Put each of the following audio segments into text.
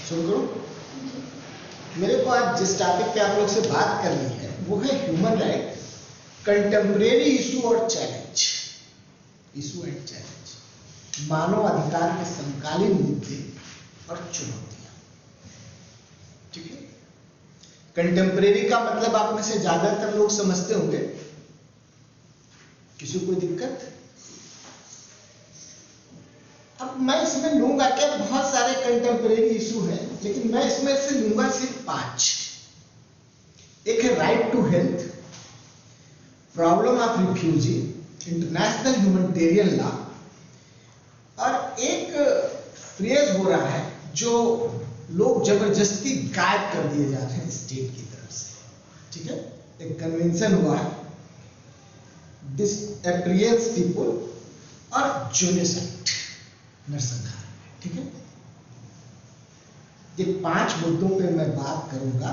सुन करो, मेरे को आज जिस टॉपिक पे आप लोग से बात करनी है वो है ह्यूमन राइट, कंटेम्परेरी इशू और चैलेंज। इशू एंड चैलेंज, मानव अधिकार के समकालीन मुद्दे और चुनौतियां। ठीक है, कंटेम्परेरी का मतलब आप में से ज्यादातर लोग समझते होंगे। किसी को कोई दिक्कत? अब मैं इसमें लूंगा क्या, बहुत सारे कंटेम्परेरी इशू हैं, लेकिन मैं इसमें से लूंगा सिर्फ 5। एक है right to health, problem of refugee, international humanitarian law, और एक फ्रेज हो रहा है जो लोग जबरदस्ती गायब कर दिए जा रहे हैं स्टेट की तरफ से। ठीक है, एक कन्वेंशन हुआ है, डिसएपरियंस पीपल और जेनोसाइड, नरसंहार। ठीक है, ये 5 मुद्दों पे मैं बात करूंगा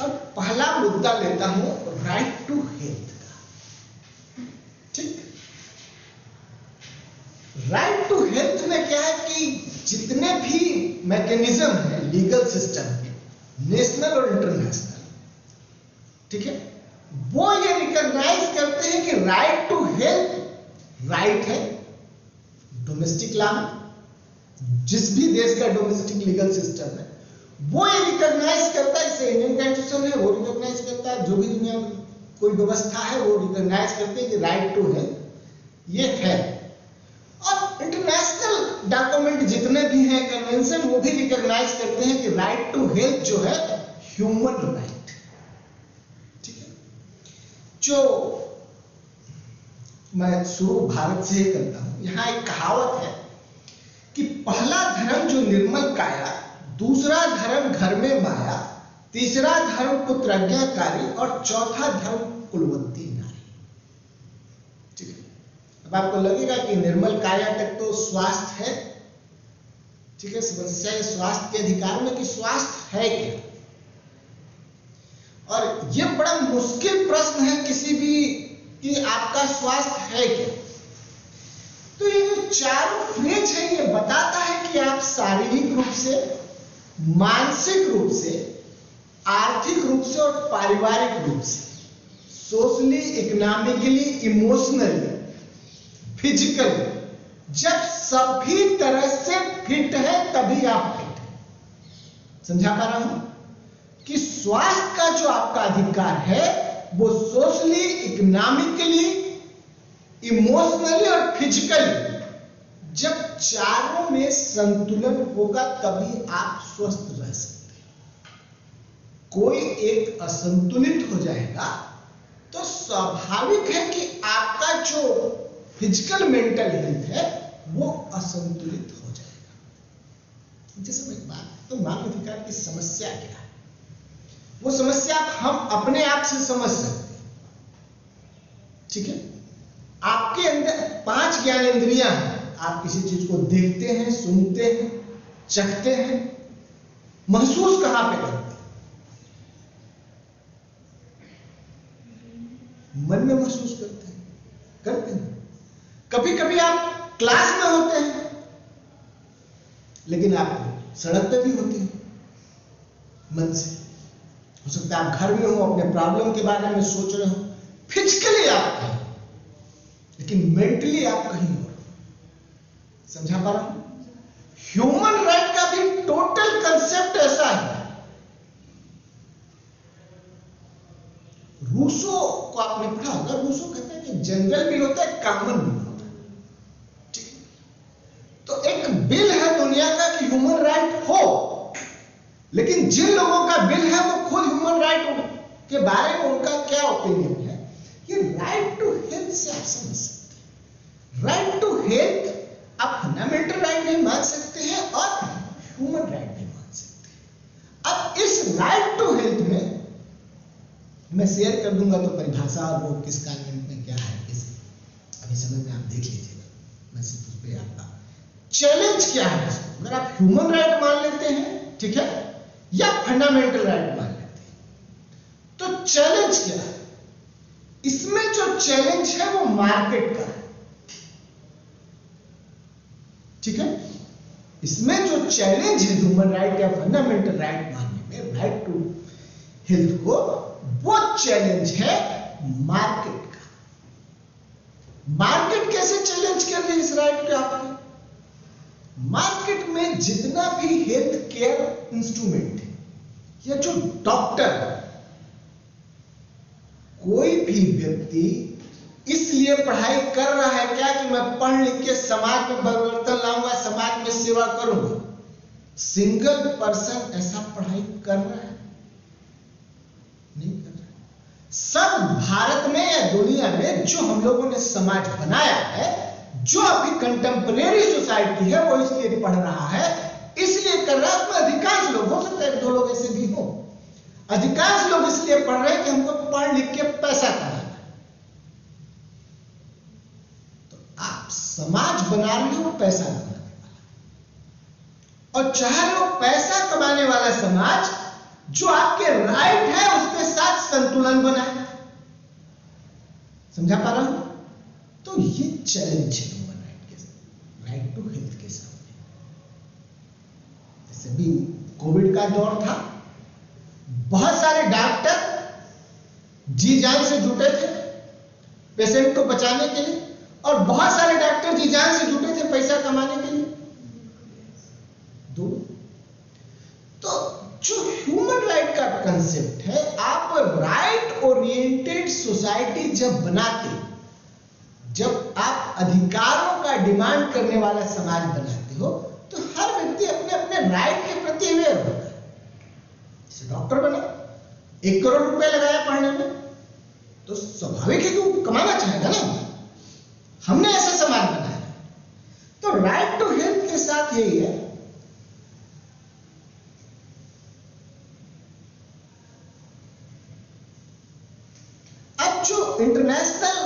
और पहला मुद्दा लेता हूं राइट टू हेल्थ का। ठीक, राइट टू हेल्थ में क्या है कि जितने भी मैकेनिज्म है लीगल सिस्टम के, नेशनल और इंटरनेशनल, ठीक है, वो ये रिकॉग्नाइज करते हैं कि राइट टू हेल्थ राइट है। डोमेस्टिक लॉ में जिस भी देश का डोमेस्टिक लीगल सिस्टम है वो ये रिकॉग्नाइज करता है, जैसे इंडियन कॉन्स्टिट्यूशन है वो रिकॉग्नाइज करता है, जो भी दुनिया में कोई व्यवस्था है वो रिकॉग्नाइज करते हैं कि राइट टू हेल्थ ये है। और इंटरनेशनल डॉक्यूमेंट जितने भी हैं, कन्वेंशन, वो भी रिकॉग्नाइज करते हैं कि राइट टू हेल्थ जो है ह्यूमन राइट। ठीक है, जो मैं शुरू भारत से ही करता हूं। यहां एक कहावत है कि पहला धर्म जो निर्मल काया, दूसरा धर्म घर में माया, तीसरा धर्म पुत्रज्ञाकारी और चौथा धर्म कुलवती नारी। ठीक है, अब आपको लगेगा कि निर्मल काया तक तो स्वास्थ्य है। ठीक है, समस्या है स्वास्थ्य के अधिकार में कि स्वास्थ्य है क्या, और यह बड़ा मुश्किल प्रश्न है किसी भी कि आपका स्वास्थ्य है क्या। तो ये जो चारों फ्रेज है ये बताता है कि आप शारीरिक रूप से, मानसिक रूप से, आर्थिक रूप से और पारिवारिक रूप से, सोशली, इकोनॉमिकली, इमोशनली, फिजिकली, जब सभी तरह से फिट है तभी आप फिट है। समझा पा रहा हूं कि स्वास्थ्य का जो आपका अधिकार है वो सोशली, इकोनॉमिकली, इमोशनली और फिजिकली, जब चारों में संतुलन होगा तभी आप स्वस्थ रह सकते हैं। कोई एक असंतुलित हो जाएगा तो स्वाभाविक है कि आपका जो फिजिकल मेंटल हेल्थ है वो असंतुलित हो जाएगा। जैसे मैं बात तो मानव अधिकार की समस्या क्या है, वो समस्या हम अपने आप से समझ सकते हैं। ठीक है, आपके अंदर 5 ज्ञानेंद्रियां हैं। आप किसी चीज को देखते हैं, सुनते हैं, चखते हैं, महसूस कहां पे करते हैं? मन में महसूस करते हैं। कभी कभी आप क्लास में होते हैं लेकिन आप सड़क पे भी होते हैं मन से। हो सकता है आप घर में हो, अपने प्रॉब्लम के बारे में सोच रहे हो, फिजिकली आप कहीं, लेकिन मेंटली आप कहीं और। समझा पा रहा हूं? ह्यूमन राइट का भी टोटल कंसेप्ट ऐसा है। रूसो को आपने पढ़ा होगा, रूसो कहते हैं कि जनरल बिल होता है, कॉमन बिल होता है। ठीक है, तो एक बिल है दुनिया का कि ह्यूमन राइट हो, लेकिन जिन लोगों का बिल है वो खुद ह्यूमन राइट के बारे में उनका क्या ओपिनियन है, ये राइट टू हेल्थ से आप समझ सकते हैं। राइट टू हेल्थ आप फंडामेंटल राइट भी मान सकते हैं और ह्यूमन राइट भी मान सकते हैं। अब इस राइट टू हेल्थ में मैं शेयर कर दूंगा तो परिभाषा और वो किस कॉन्वेंट में क्या है, किस अभी समय में आप देख लीजिएगा। मैं सिर्फ उस पर आपका चैलेंज क्या है, अगर आप ह्यूमन राइट मान लेते हैं, ठीक है, या फंडामेंटल राइट मान लेते हैं, तो चैलेंज क्या है? इसमें जो चैलेंज है वो मार्केट का है। ठीक है, इसमें जो चैलेंज है ह्यूमन राइट या फंडामेंटल राइट मानने में, राइट टू हेल्थ को, वो चैलेंज है मार्केट का। मार्केट कैसे चैलेंज कर रही है इस राइट को आपके? मार्केट में जितना भी हेल्थ केयर इंस्ट्रूमेंट है या जो डॉक्टर, कोई भी व्यक्ति इसलिए पढ़ाई कर रहा है क्या कि मैं पढ़ लिख के समाज में परिवर्तन लाऊंगा, समाज में सेवा करूंगा? सिंगल पर्सन ऐसा पढ़ाई कर रहा है? नहीं कर रहा। सब भारत में या दुनिया में जो हम लोगों ने समाज बनाया है, जो अभी कंटेम्परेरी सोसाइटी है, वो इसलिए पढ़ रहा है, इसलिए कर रहा है। उसमें अधिकांश लोग, हो सकता है 2 लोग ऐसे भी हो, अधिकांश लोग इसलिए पढ़ रहे हैं कि हमको पढ़ लिख के पैसा कमाना है। तो आप समाज बना रहे हो पैसा कमाने वाला, और चाह रहे हो पैसा कमाने वाला समाज जो आपके राइट है उसके साथ संतुलन बनाए। समझा पा रहा हूं? तो ये चैलेंज है ह्यूमन राइट के साथ, राइट टू हेल्थ के सामने। जैसे भी कोविड का दौर था, बहुत सारे डॉक्टर जी जान से जुटे थे पेशेंट को बचाने के लिए, और बहुत सारे डॉक्टर जी जान से जुटे थे पैसा कमाने के लिए। दोनों। तो जो ह्यूमन राइट का कंसेप्ट है, आप राइट ओरिएंटेड सोसाइटी जब बनाते, जब आप अधिकारों का डिमांड करने वाला समाज बनाते हो, तो हर व्यक्ति अपने अपने राइट के प्रति अवेयर होगा। जैसे डॉक्टर बना, 1 करोड़ रुपए लगाया पढ़ने में, तो स्वाभाविक है कि वो कमाना चाहेगा ना। हमने ऐसा समाज बनाया। तो राइट टू हेल्थ के साथ यही है। अब जो इंटरनेशनल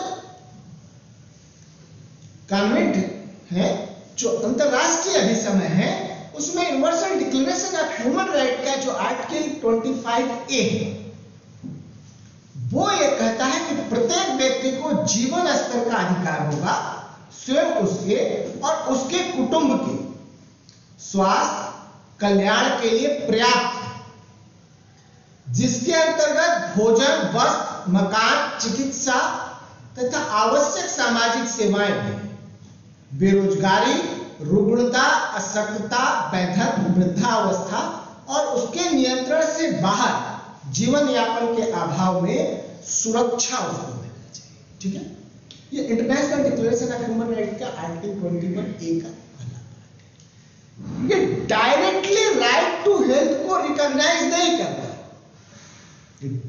कन्वेंट है, जो अंतरराष्ट्रीय अधिसमय है, उसमें universal declaration of human right का जो आर्टिकल 25A है, वो ये कहता है कि प्रत्येक व्यक्ति को जीवन स्तर का अधिकार होगा, स्वयं उसके और उसके कुटुंब के स्वास्थ्य कल्याण के लिए पर्याप्त, जिसके अंतर्गत भोजन, वस्त्र, मकान, चिकित्सा तथा आवश्यक सामाजिक सेवाएं हैं। बेरोजगारी, रुग्णता, अशक्तता, वैधव्य, वृद्धावस्था और उसके नियंत्रण से बाहर जीवन यापन के अभाव में सुरक्षा उसको मिलना चाहिए। ठीक है, ये international declaration of human right का आर्टिकल 21A का पहला पार्ट है। ये डायरेक्टली राइट टू हेल्थ को रिकॉग्नाइज नहीं कर रहा,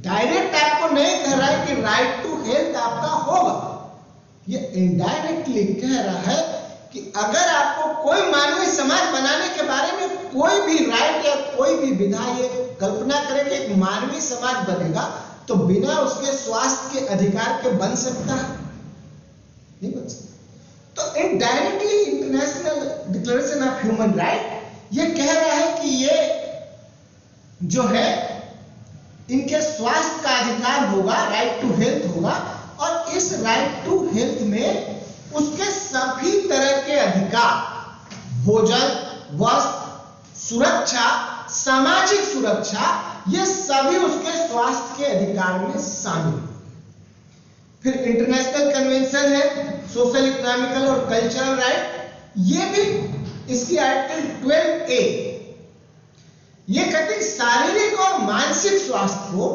डायरेक्ट आपको नहीं कह रहा है कि राइट टू हेल्थ आपका होगा। ये इनडायरेक्टली कह रहा है कि अगर आपको कोई मानवीय समाज बनाने के बारे में कोई भी राइट या कोई भी विधा ये कल्पना करे कि एक मानवीय समाज बनेगा, तो बिना उसके स्वास्थ्य के अधिकार के बन सकता है? नहीं बन सकता। तो indirectly international declaration of human right ये कह रहा है कि ये जो है इनके स्वास्थ्य का अधिकार होगा, राइट टू हेल्थ होगा, और इस राइट टू हेल्थ में उसके सभी तरह के अधिकार, भोजन, वस्त्र, सुरक्षा, सामाजिक सुरक्षा, ये सभी उसके स्वास्थ्य के अधिकार में शामिल है। फिर इंटरनेशनल कन्वेंशन है सोशल, इकोनॉमिकल और कल्चरल राइट, ये भी इसकी आर्टिकल 12A ये कहते हैं शारीरिक और मानसिक स्वास्थ्य को,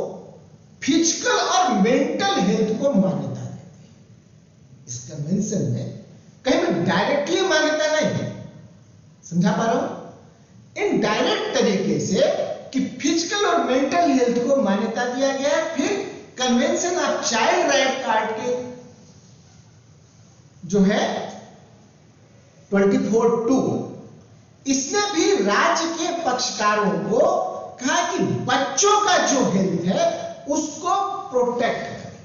फिजिकल और मेंटल हेल्थ को मान्यता देती है। इस कन्वेंशन में कहीं में डायरेक्टली मान्यता नहीं है, समझा पा रहा हूं? इनडायरेक्ट तरीके से कि फिजिकल और मेंटल हेल्थ को मान्यता दिया गया है। फिर convention of child right card के जो है 24(2) इसने भी राज्य के पक्षकारों को कहा कि बच्चों का जो हेल्थ है उसको प्रोटेक्ट करें।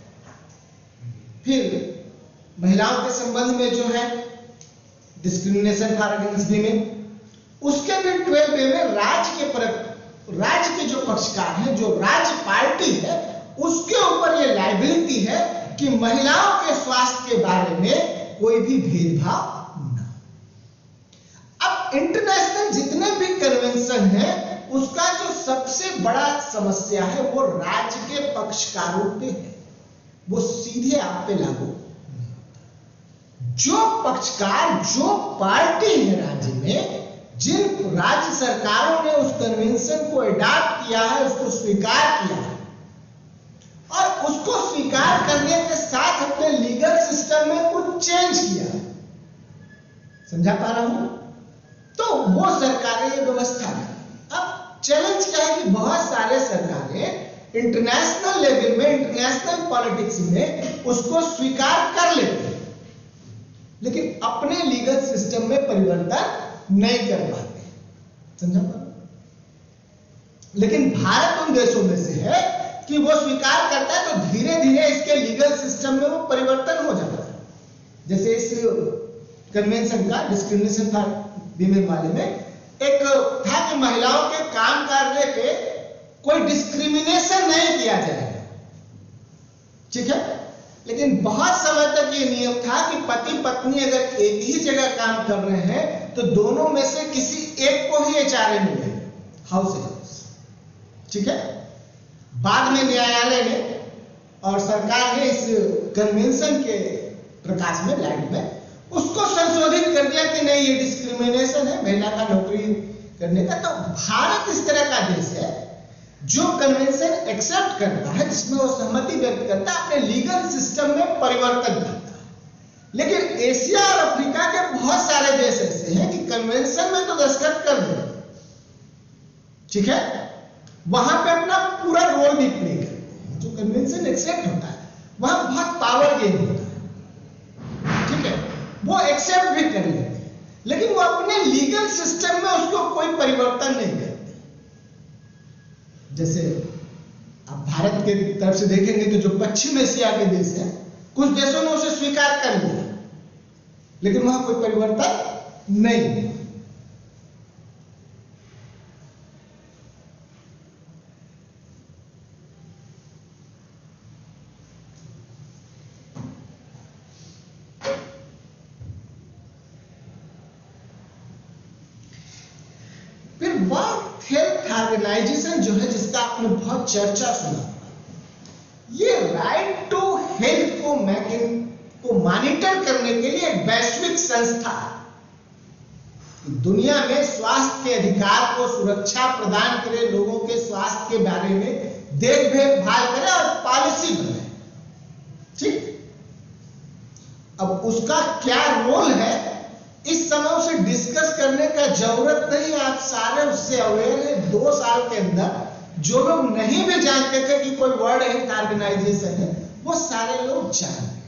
फिर महिलाओं के संबंध में जो है डिस्क्रिमिनेशन फॉर अगेंस्ट वीमेन, उसके भी 12A में राज्य के जो पक्षकार हैं, जो राज्य पार्टी है, उसके ऊपर ये लायबिलिटी है कि महिलाओं के स्वास्थ्य के बारे में कोई भी भेदभाव न हो। अब अब इंटरनेशनल जितने भी कन्वेंशन है उसका जो सबसे बड़ा समस्या है वो राज्य के पक्षकारों पे है, वो सीधे आप पे लागू। जो पक्षकार, जो पार्टी है राज्य में, जिन राज्य सरकारों ने उस कन्वेंशन को अडॉप्ट किया है, उसको स्वीकार किया है और उसको स्वीकार करने के साथ अपने लीगल सिस्टम में कुछ चेंज किया है, समझा पा रहा हूं, तो वो सरकारें ये व्यवस्था है। अब चैलेंज क्या है कि बहुत सारे सरकारें इंटरनेशनल लेवल में, इंटरनेशनल पॉलिटिक्स में उसको स्वीकार कर लेते हैं, लेकिन अपने लीगल सिस्टम में परिवर्तन नहीं कर पाते, समझा पा रहे? लेकिन भारत उन देशों में से है कि वो स्वीकार करता है तो धीरे धीरे इसके लीगल सिस्टम में वो परिवर्तन हो जाता है। जैसे इस कन्वेंशन का डिस्क्रिमिनेशन फॉर वीमेन वाले में एक था कि महिलाओं के काम करने पे कोई डिस्क्रिमिनेशन नहीं किया जाएगा, ठीक है, लेकिन बहुत समय तक ये नियम था कि पति पत्नी अगर एक ही जगह काम कर रहे हैं तो दोनों में से किसी एक को ही एचआरए मिले, हाउस हाउस, ठीक है। बाद में न्यायालय ने और सरकार ने इस कन्वेंशन के प्रकाश में, लाइट में उसको संशोधित कर दिया कि नहीं ये डिस्क्रिमिनेशन है महिला का नौकरी करने का। तो भारत इस तरह का देश है जो कन्वेंशन एक्सेप्ट करता है, जिसमें वो सहमति व्यक्त करता है, अपने लीगल सिस्टम में परिवर्तन करता है। लेकिन एशिया और अफ्रीका के बहुत सारे देश ऐसे हैं कि कन्वेंशन में तो दस्तखत कर देते, ठीक है, वहां पे अपना पूरा रोल भी प्ले करते हैं। जो कन्वेंशन एक्सेप्ट होता है वहां बहुत पावर गेन होता है, ठीक है, वो एक्सेप्ट भी कर लेते हैं, लेकिन वो अपने लीगल सिस्टम में उसको कोई परिवर्तन नहीं करते। जैसे आप भारत के तरफ से देखेंगे तो जो पश्चिम एशिया के देश हैं, कुछ देशों ने उसे स्वीकार कर लिया, लेकिन वहां कोई परिवर्तन नहीं। वर्ल्ड हेल्थ ऑर्गेनाइजेशन जो है, जिसका आपने बहुत चर्चा सुना, ये राइट टू हेल्थ को मॉनिटर करने के लिए एक वैश्विक संस्था है। दुनिया में स्वास्थ्य के अधिकार को सुरक्षा प्रदान करे, लोगों के स्वास्थ्य के बारे में देखभाल करे और पॉलिसी बनाए, ठीक। अब उसका क्या रोल है इस समय उसे डिस्कस करने का जरूरत नहीं, आप सारे उससे अवेयर हैं। 2 साल के अंदर जो लोग नहीं भी जानते थे कि कोई वर्ल्ड हेल्थ ऑर्गेनाइजेशन है, वो सारे लोग जान गए।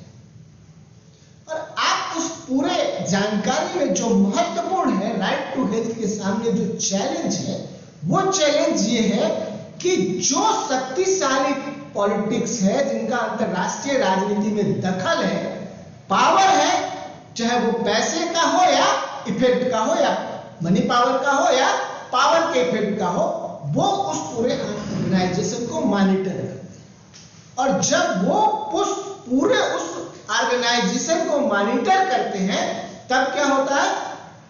और आप उस पूरे जानकारी में जो महत्वपूर्ण है, राइट टू हेल्थ के सामने जो चैलेंज है, वो चैलेंज ये है कि जो शक्तिशाली पॉलिटिक्स है, जिनका अंतरराष्ट्रीय राजनीति में दखल है, पावर है, चाहे वो पैसे का हो या इफेक्ट का हो, या मनी पावर का हो या पावर के इफेक्ट का हो, वो उस पूरे ऑर्गेनाइजेशन को मॉनिटर करते हैं। और जब वो पूरे उस ऑर्गेनाइजेशन को मॉनिटर करते हैं, तब क्या होता है,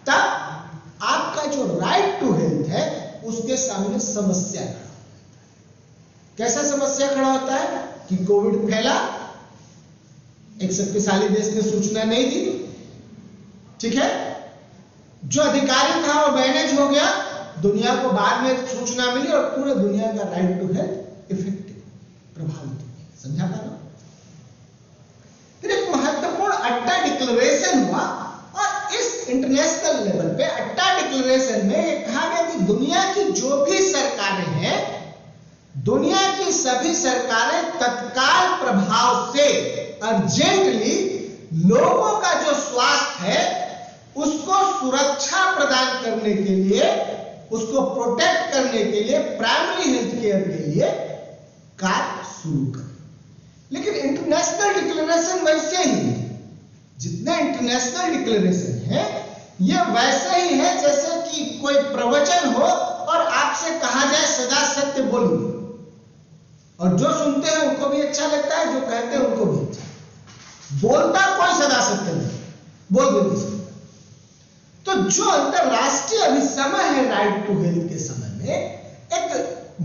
तब आपका जो राइट टू हेल्थ है उसके सामने समस्या खड़ा होता है। कैसा समस्या खड़ा होता है कि कोविड फैला, एक शक्तिशाली देश ने सूचना नहीं दी, ठीक है, जो अधिकारी था वो मैनेज हो गया, दुनिया को बाद में सूचना मिली और पूरे दुनिया का राइट टू हेल्थ इफेक्टिव प्रभावित हो गया, समझा पा रहा? फिर एक महत्वपूर्ण अट्टा डिक्लेरेशन हुआ और इस इंटरनेशनल लेवल पे अट्टा डिक्लेरेशन में ये कहा गया कि दुनिया की जो भी सरकारें हैं, दुनिया की सभी सरकारें तत्काल प्रभाव से अर्जेंटली लोगों का जो स्वास्थ्य है उसको सुरक्षा प्रदान करने के लिए, उसको प्रोटेक्ट करने के लिए, प्राइमरी हेल्थ केयर के लिए कार्य शुरू करें। लेकिन इंटरनेशनल डिक्लेरेशन वैसे ही है, जितने इंटरनेशनल डिक्लेरेशन है ये वैसे ही है जैसे कि कोई प्रवचन हो और आपसे कहा जाए सदा सत्य बोलिए, और जो सुनते हैं उनको भी अच्छा लगता है, जो कहते हैं उनको भी अच्छा। बोलता कोई सदा सत्य नहीं, बोल भी नहीं सकता। तो जो अंतरराष्ट्रीय अभी समय है राइट टू हेल्थ के समय में, एक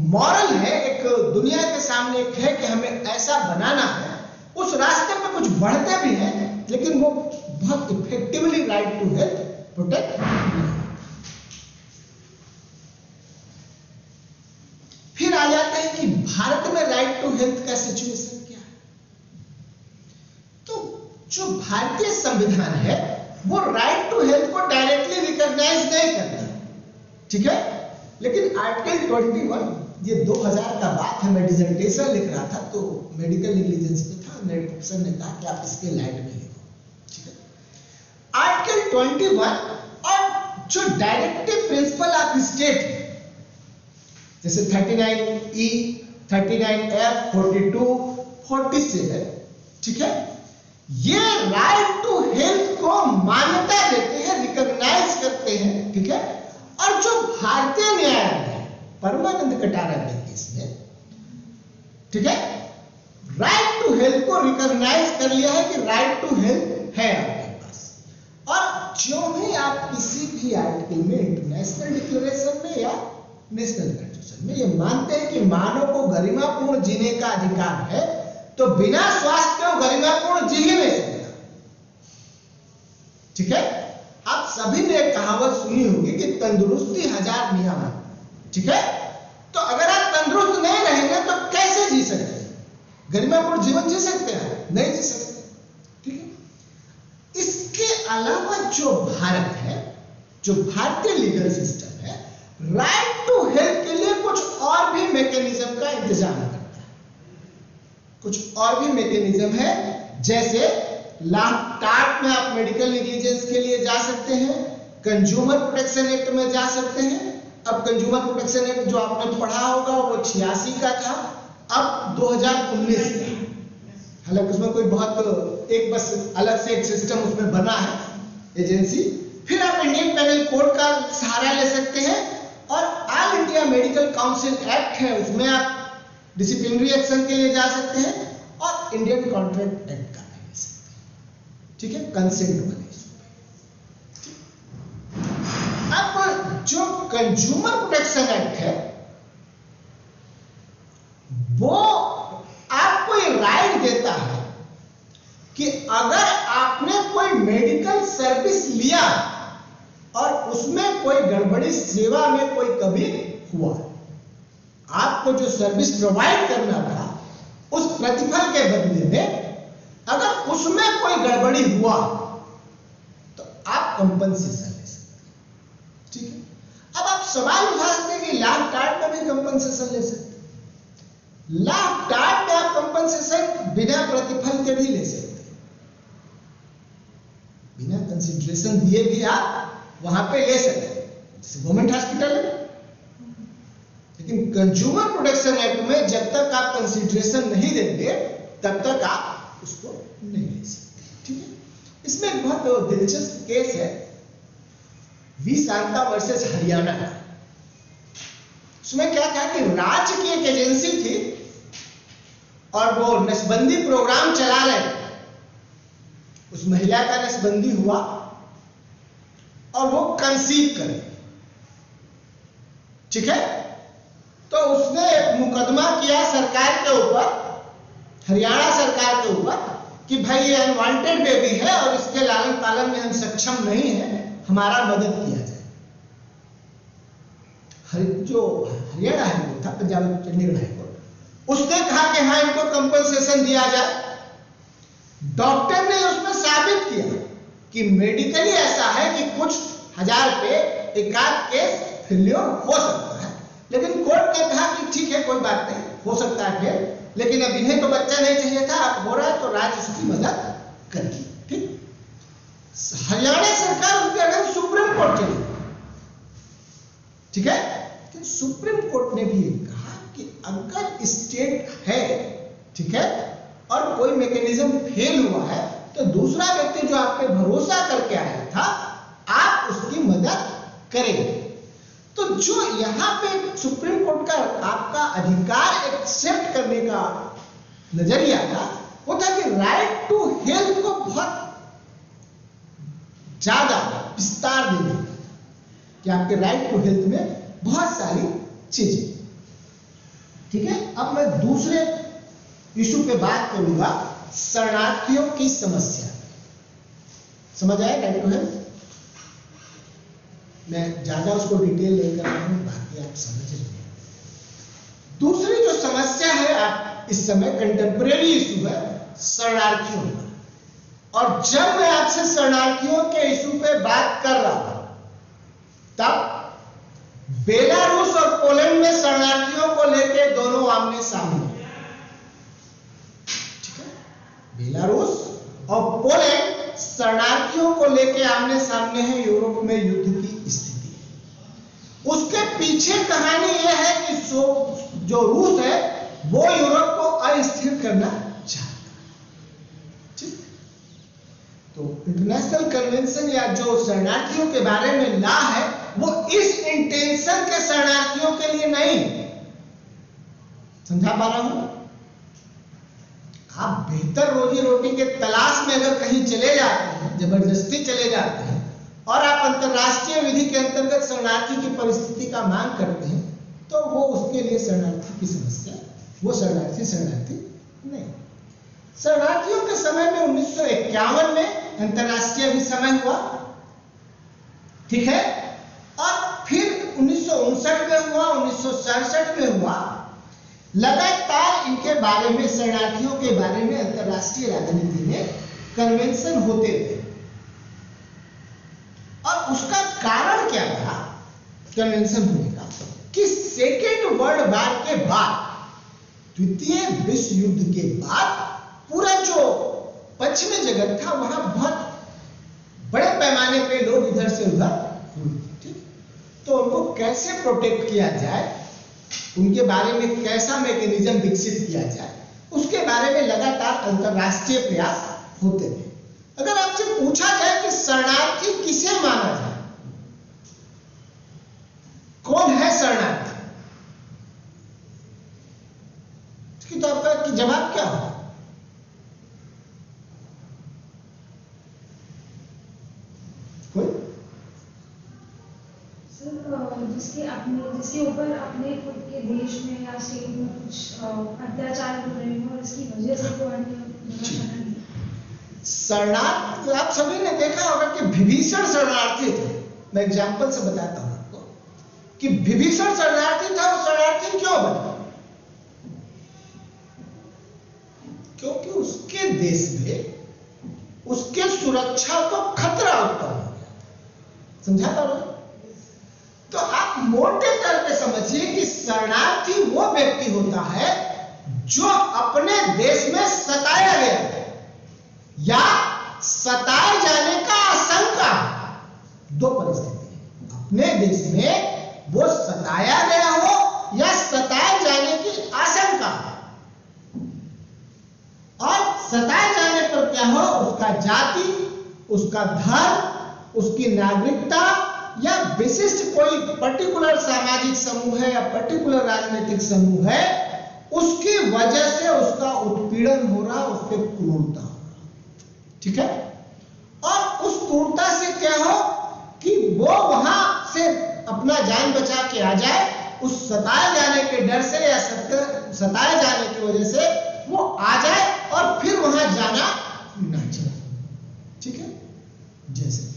मॉरल है, एक दुनिया के सामने एक है कि हमें ऐसा बनाना है, उस रास्ते पे कुछ बढ़ते भी हैं, लेकिन वो बहुत effectively right to health protect. फिर आ जाते हैं कि भारत में राइट टू हेल्थ का सिचुएशन क्या है। तो जो भारतीय संविधान है वो राइट टू हेल्थ को डायरेक्टली रिकॉग्नाइज नहीं करता, ठीक है, लेकिन आर्टिकल 21, ये 2000 का बात है, मैं डिसर्टेशन लिख रहा था तो मेडिकल नेग्लिजेंस पे था, मेरे प्रोफेसर ने कहा कि आप इसके लाइट में लिखो, ठीक है। आर्टिकल 21 और जो डायरेक्टिव प्रिंसिपल ऑफ स्टेट है, जैसे 39E, 39F, 42, 47, ठीक है, ये राइट टू हेल्थ को मान्यता देते हैं, रिकॉग्नाइज करते हैं, ठीक है। और जो भारतीय न्यायालय है परमानंद कटारा के केस में, ठीक है, राइट टू हेल्थ को रिकॉग्नाइज कर लिया है कि राइट टू हेल्थ है आपके पास। और जो ही आप किसी भी आर्टिकल में, इंटरनेशनल डिक्लेरेशन में या नेशनल कॉन्स्टिट्यूशन में ये मानते हैं कि मानव को गरिमापूर्ण जीने का अधिकार है, तो बिना स्वास्थ्य को गरिमापूर्ण जी ही नहीं सकता, ठीक है। आप सभी ने एक कहावत सुनी होगी कि तंदुरुस्ती हजार नियामत, ठीक है। तो अगर आप तंदुरुस्त नहीं रहेंगे तो कैसे जी सकते हैं, गरिमापूर्ण जीवन जी सकते हैं? नहीं जी सकते, ठीक है। इसके अलावा जो भारत है, जो भारतीय लीगल सिस्टम है, राइट टू हेल्थ के लिए कुछ और भी मैकेनिज्म का इंतजाम करता है। कुछ और भी मैकेनिज्म है, जैसे टार्ट में आप मेडिकल नेग्लिजेंस के लिए जा सकते हैं, कंज्यूमर प्रोटेक्शन एक्ट में जा सकते हैं। अब कंज्यूमर प्रोटेक्शन एक्ट जो आपने पढ़ा होगा वो 86 का था, अब 2019 का, हालांकि उसमें कोई बहुत एक बस अलग से एक सिस्टम उसमें बना है, एजेंसी। फिर आप इंडियन पेनल कोड का सहारा ले सकते हैं, और all India medical council act है, उसमें आप डिसिप्लिनरी एक्शन के लिए जा सकते हैं, और इंडियन कॉन्ट्रैक्ट एक्ट का ले सकते हैं, ठीक है, कंसेंट वाले। अब जो कंज्यूमर प्रोटेक्शन एक्ट है वो आपको ये राइट देता है कि अगर आपने कोई मेडिकल सर्विस लिया और उसमें कोई गड़बड़ी, सेवा में कोई कमी हुआ, आपको जो सर्विस प्रोवाइड करना था उस प्रतिफल के बदले में अगर उसमें कोई गड़बड़ी हुआ तो आप कंपनसेशन ले सकते हैं, ठीक है। अब आप सवाल उठा सकते हैं कि लाभ टाट में भी कंपनसेशन ले सकते हैं। लाभ टाट में आप कंपनसेशन बिना प्रतिफल के भी ले सकते हैं, बिना कंसिडरेशन दिए भी आप वहां पे ले सकते हैं, जैसे गवर्नमेंट हॉस्पिटल है। लेकिन कंज्यूमर प्रोटेक्शन एक्ट में जब तक आप कंसिडरेशन नहीं देंगे तब तक आप उसको नहीं ले सकते, ठीक है। इसमें एक बहुत दिलचस्प केस है, वी शांता वर्सेस हरियाणा का। उसमें क्या था कि राज्य की एक एजेंसी थी और वो नसबंदी प्रोग्राम चला रहे थे। उस महिला का नसबंदी हुआ और वो कंसीव करे, ठीक है। तो उसने एक मुकदमा किया सरकार के ऊपर, हरियाणा सरकार के ऊपर, कि भाई ये अनवांटेड बेबी है और इसके लालन पालन में हम सक्षम नहीं है, हमारा मदद किया जाए। जो हरियाणा हाईकोर्ट था, पंजाब चंडीगढ़ हाईकोर्ट, उसने कहा कि हाँ इनको कंपनसेशन दिया जाए। डॉक्टर ने उसमें साबित किया कि मेडिकली ऐसा है कि कुछ हजार पे एकाध केस फेल्योर हो सकता है, लेकिन कोर्ट ने कहा कि ठीक है कोई बात नहीं, हो सकता है फेल, लेकिन अब इन्हें तो बच्चा नहीं चाहिए था, अब हो रहा है तो राज्य उसकी मदद करेगी, ठीक। हरियाणा सरकार उसके अगेंस्ट सुप्रीम कोर्ट चली, ठीक है। लेकिन सुप्रीम कोर्ट ने भी कहा कि अगर स्टेट है, ठीक है, और कोई मैकेनिज्म फेल हुआ है तो दूसरा व्यक्ति जो आप पे भरोसा करके आया था आप उसकी मदद करेंगे। तो जो यहां पे सुप्रीम कोर्ट का आपका अधिकार एक्सेप्ट करने का नजरिया था वो था कि राइट टू हेल्थ को बहुत ज्यादा विस्तार दे देगा कि आपके राइट टू हेल्थ में बहुत सारी चीजें। ठीक है, अब मैं दूसरे इशू पे बात करूंगा, शरणार्थियों की समस्या। समझ आया राइट टू हेल्थ? मैं ज्यादा उसको डिटेल नहीं कर रहा हूं, बाकी आप समझ रहे हैं। दूसरी जो समस्या है आप इस समय कंटेम्परेरी इशू है शरणार्थियों का। और जब मैं आपसे शरणार्थियों के इशू पे बात कर रहा था तब बेलारूस और पोलैंड में शरणार्थियों को लेकर दोनों आमने सामने। ठीक है, बेलारूस और पोलैंड शरणार्थियों को लेकर आमने सामने है, यूरोप में युद्ध की स्थिति है। उसके पीछे कहानी यह है कि जो रूस है वो यूरोप को अस्थिर करना चाहता है। ठीक, तो इंटरनेशनल कन्वेंशन या जो शरणार्थियों के बारे में लॉ है वो इस इंटेंशन के शरणार्थियों के लिए नहीं। समझा पा रहा हूं? आप बेहतर रोजी रोटी के तलाश में अगर कहीं चले जाते हैं, जबरदस्ती चले जाते हैं और आप अंतरराष्ट्रीय विधि के अंतर्गत शरणार्थी की परिस्थिति का मांग करते हैं तो वो उसके लिए शरणार्थी की समस्या, वो शरणार्थी नहीं। शरणार्थियों के समय में 1951 में अंतरराष्ट्रीय भी समय हुआ, ठीक है, और फिर 1959 में हुआ, 1967 में हुआ। लगातार इनके बारे में, शरणार्थियों के बारे में अंतरराष्ट्रीय राजनीति में कन्वेंशन होते थे। और उसका कारण क्या था कन्वेंशन होने का कि सेकेंड वर्ल्ड वॉर के बाद, द्वितीय विश्व युद्ध के बाद पूरा जो पश्चिमी जगत था वहां बहुत बड़े पैमाने पे लोग इधर से उधर हुए। ठीक, तो उनको कैसे प्रोटेक्ट किया जाए, उनके बारे में कैसा मैकेनिज्म विकसित किया जाए, उसके बारे में लगातार अंतरराष्ट्रीय प्रयास होते थे। अगर आपसे पूछा जाए कि शरणार्थी किसे माना जाए, कौन है शरणार्थी, तो आपका जवाब क्या होगा? जिसके ऊपर अपने खुद के देश में या स्टेट में कुछ अत्याचार हो रहे हो और इसकी वजह से कोई अन्य शरणार्थ, आप सभी ने देखा होगा कि विभीषण शरणार्थी थे। मैं एग्जांपल से बताता हूं आपको कि विभीषण शरणार्थी था। वो शरणार्थी क्यों बना? क्योंकि उसके देश में उसके सुरक्षा को खतरा उत्पन्न हो गया। समझा पा रहे? तो आप मोटे तौर पे समझिए कि शरणार्थी वो व्यक्ति होता है जो अपने देश में सताया गया है या सताए जाने का आशंका। दो परिस्थिति है, अपने देश में वो सताया गया हो या सताए जाने की आशंका। और सताए जाने पर क्या हो, उसका जाति, उसका धर्म, उसकी नागरिकता या विशिष्ट कोई पर्टिकुलर सामाजिक समूह है या पर्टिकुलर राजनीतिक समूह है, उसकी वजह से उसका उत्पीड़न हो रहा, उस पर क्रूरता हो रहा। ठीक है, और उस क्रूरता से क्या हो कि वो वहां से अपना जान बचा के आ जाए, उस सताए जाने के डर से या सताए जाने की वजह से वो आ जाए और फिर वहां जाना ना चाहे। ठीक है, जैसे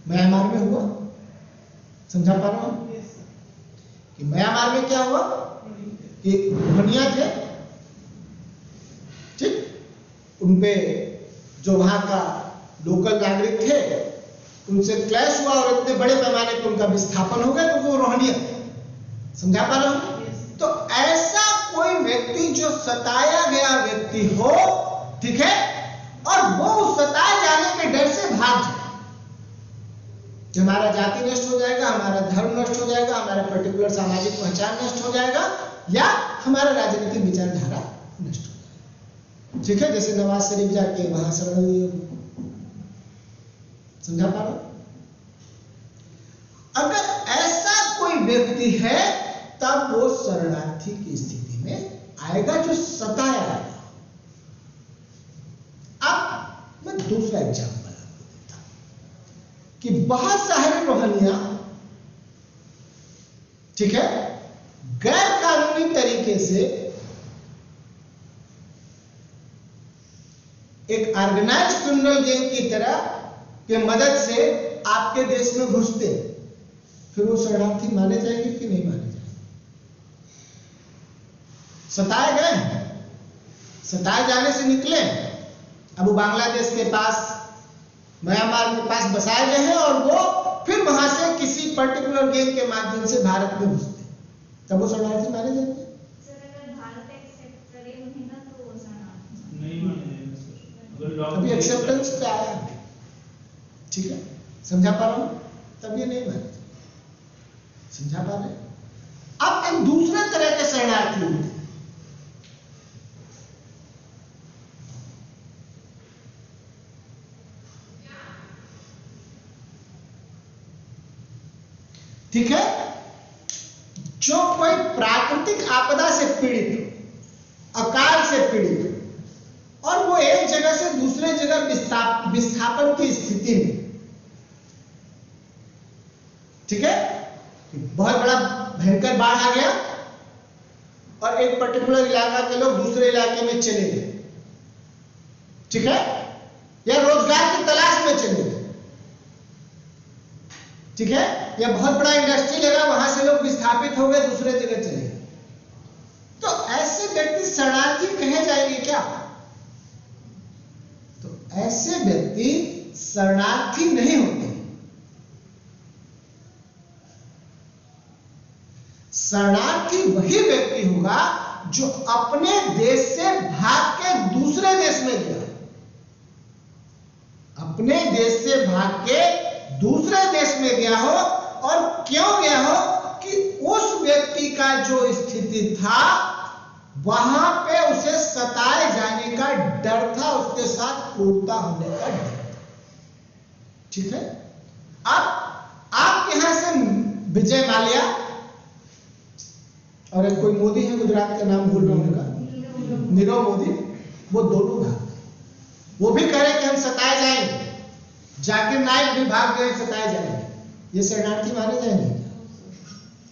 म्यांमार में हुआ, समझा पा रहा हूं कि म्यांमार में क्या हुआ कि रोहिंग्या थे, ठीक, उनपे जो वहां का लोकल नागरिक थे उनसे क्लैश हुआ और इतने बड़े पैमाने पर उनका विस्थापन हो गया क्योंकि वो रोहिंग्या। समझा पा रहा हूं? तो ऐसा कोई व्यक्ति जो सताया गया व्यक्ति हो, ठीक है, और वो सताए जाने के डर से भाग जाए, हमारा जाति नष्ट हो जाएगा, हमारा धर्म नष्ट हो जाएगा, हमारा पर्टिकुलर सामाजिक पहचान नष्ट हो जाएगा या हमारा राजनीतिक विचारधारा नष्ट हो जाएगा। ठीक है, जैसे नवाज शरीफ जाके वहां शरण लिए। समझा पा रहे? अगर ऐसा कोई व्यक्ति है तब वो शरणार्थी की स्थिति में आएगा जो सताया गया। अब मैं दूसरा एग्जाम्पल आपको देता हूं। कि बहुत सारी रोहनिया, ठीक है, गैर कानूनी तरीके से एक ऑर्गेनाइज क्रिमिनल गैंग की तरह के मदद से आपके देश में घुसते, फिर वो शरणार्थी माने जाएंगे कि नहीं माने जाएंगे? सताए गए हैं, सताए जाने से निकले, अब वो बांग्लादेश के पास, म्यांमार के पास बसाए गए हैं और वो फिर वहां से किसी पर्टिकुलर गैंग के माध्यम से भारत में घुसते, तब वो शरणार्थी माने जाएंगे? अभी एक्सेप्टेंस पे आया है, ठीक है, समझा पा रहा हूं, तब ये नहीं माने, समझा पा रहे? अब एक दूसरे तरह के शरणार्थी होते हैं, ठीक है, जो कोई प्राकृतिक आपदा से पीड़ित, अकाल से पीड़ित, और वो एक जगह से दूसरे जगह विस्थापन की स्थिति में, ठीक है, बहुत बड़ा भयंकर बाढ़ आ गया और एक पर्टिकुलर इलाका के लोग दूसरे इलाके में चले गए, ठीक है, या रोजगार की तलाश में चले गए, ठीक है, या बहुत बड़ा इंडस्ट्री लगा, वहां से लोग विस्थापित हो गए, दूसरे जगह चले गए, तो ऐसे व्यक्ति शरणार्थी कहे जाएंगे क्या? तो ऐसे व्यक्ति शरणार्थी नहीं होते। शरणार्थी वही व्यक्ति होगा जो अपने देश से भाग के दूसरे देश में गया, अपने देश से भाग के दूसरे देश में गया हो, और क्यों गया हो कि उस व्यक्ति का जो स्थिति था वहां पे उसे सताए जाने का डर था, उसके साथ क्रूरता होने का डर था, ठीक है। अब आप यहां से विजय माल्या और एक कोई मोदी है, गुजरात का नाम भूल रहा हूं उनका, नीरव मोदी, वो दोनों भाग गए, वो भी कह रहे कि हम सताए जाएंगे, जाकिर नाइक भी भाग गए सताए जाएंगे, ये शरणार्थी माने जाएंगे?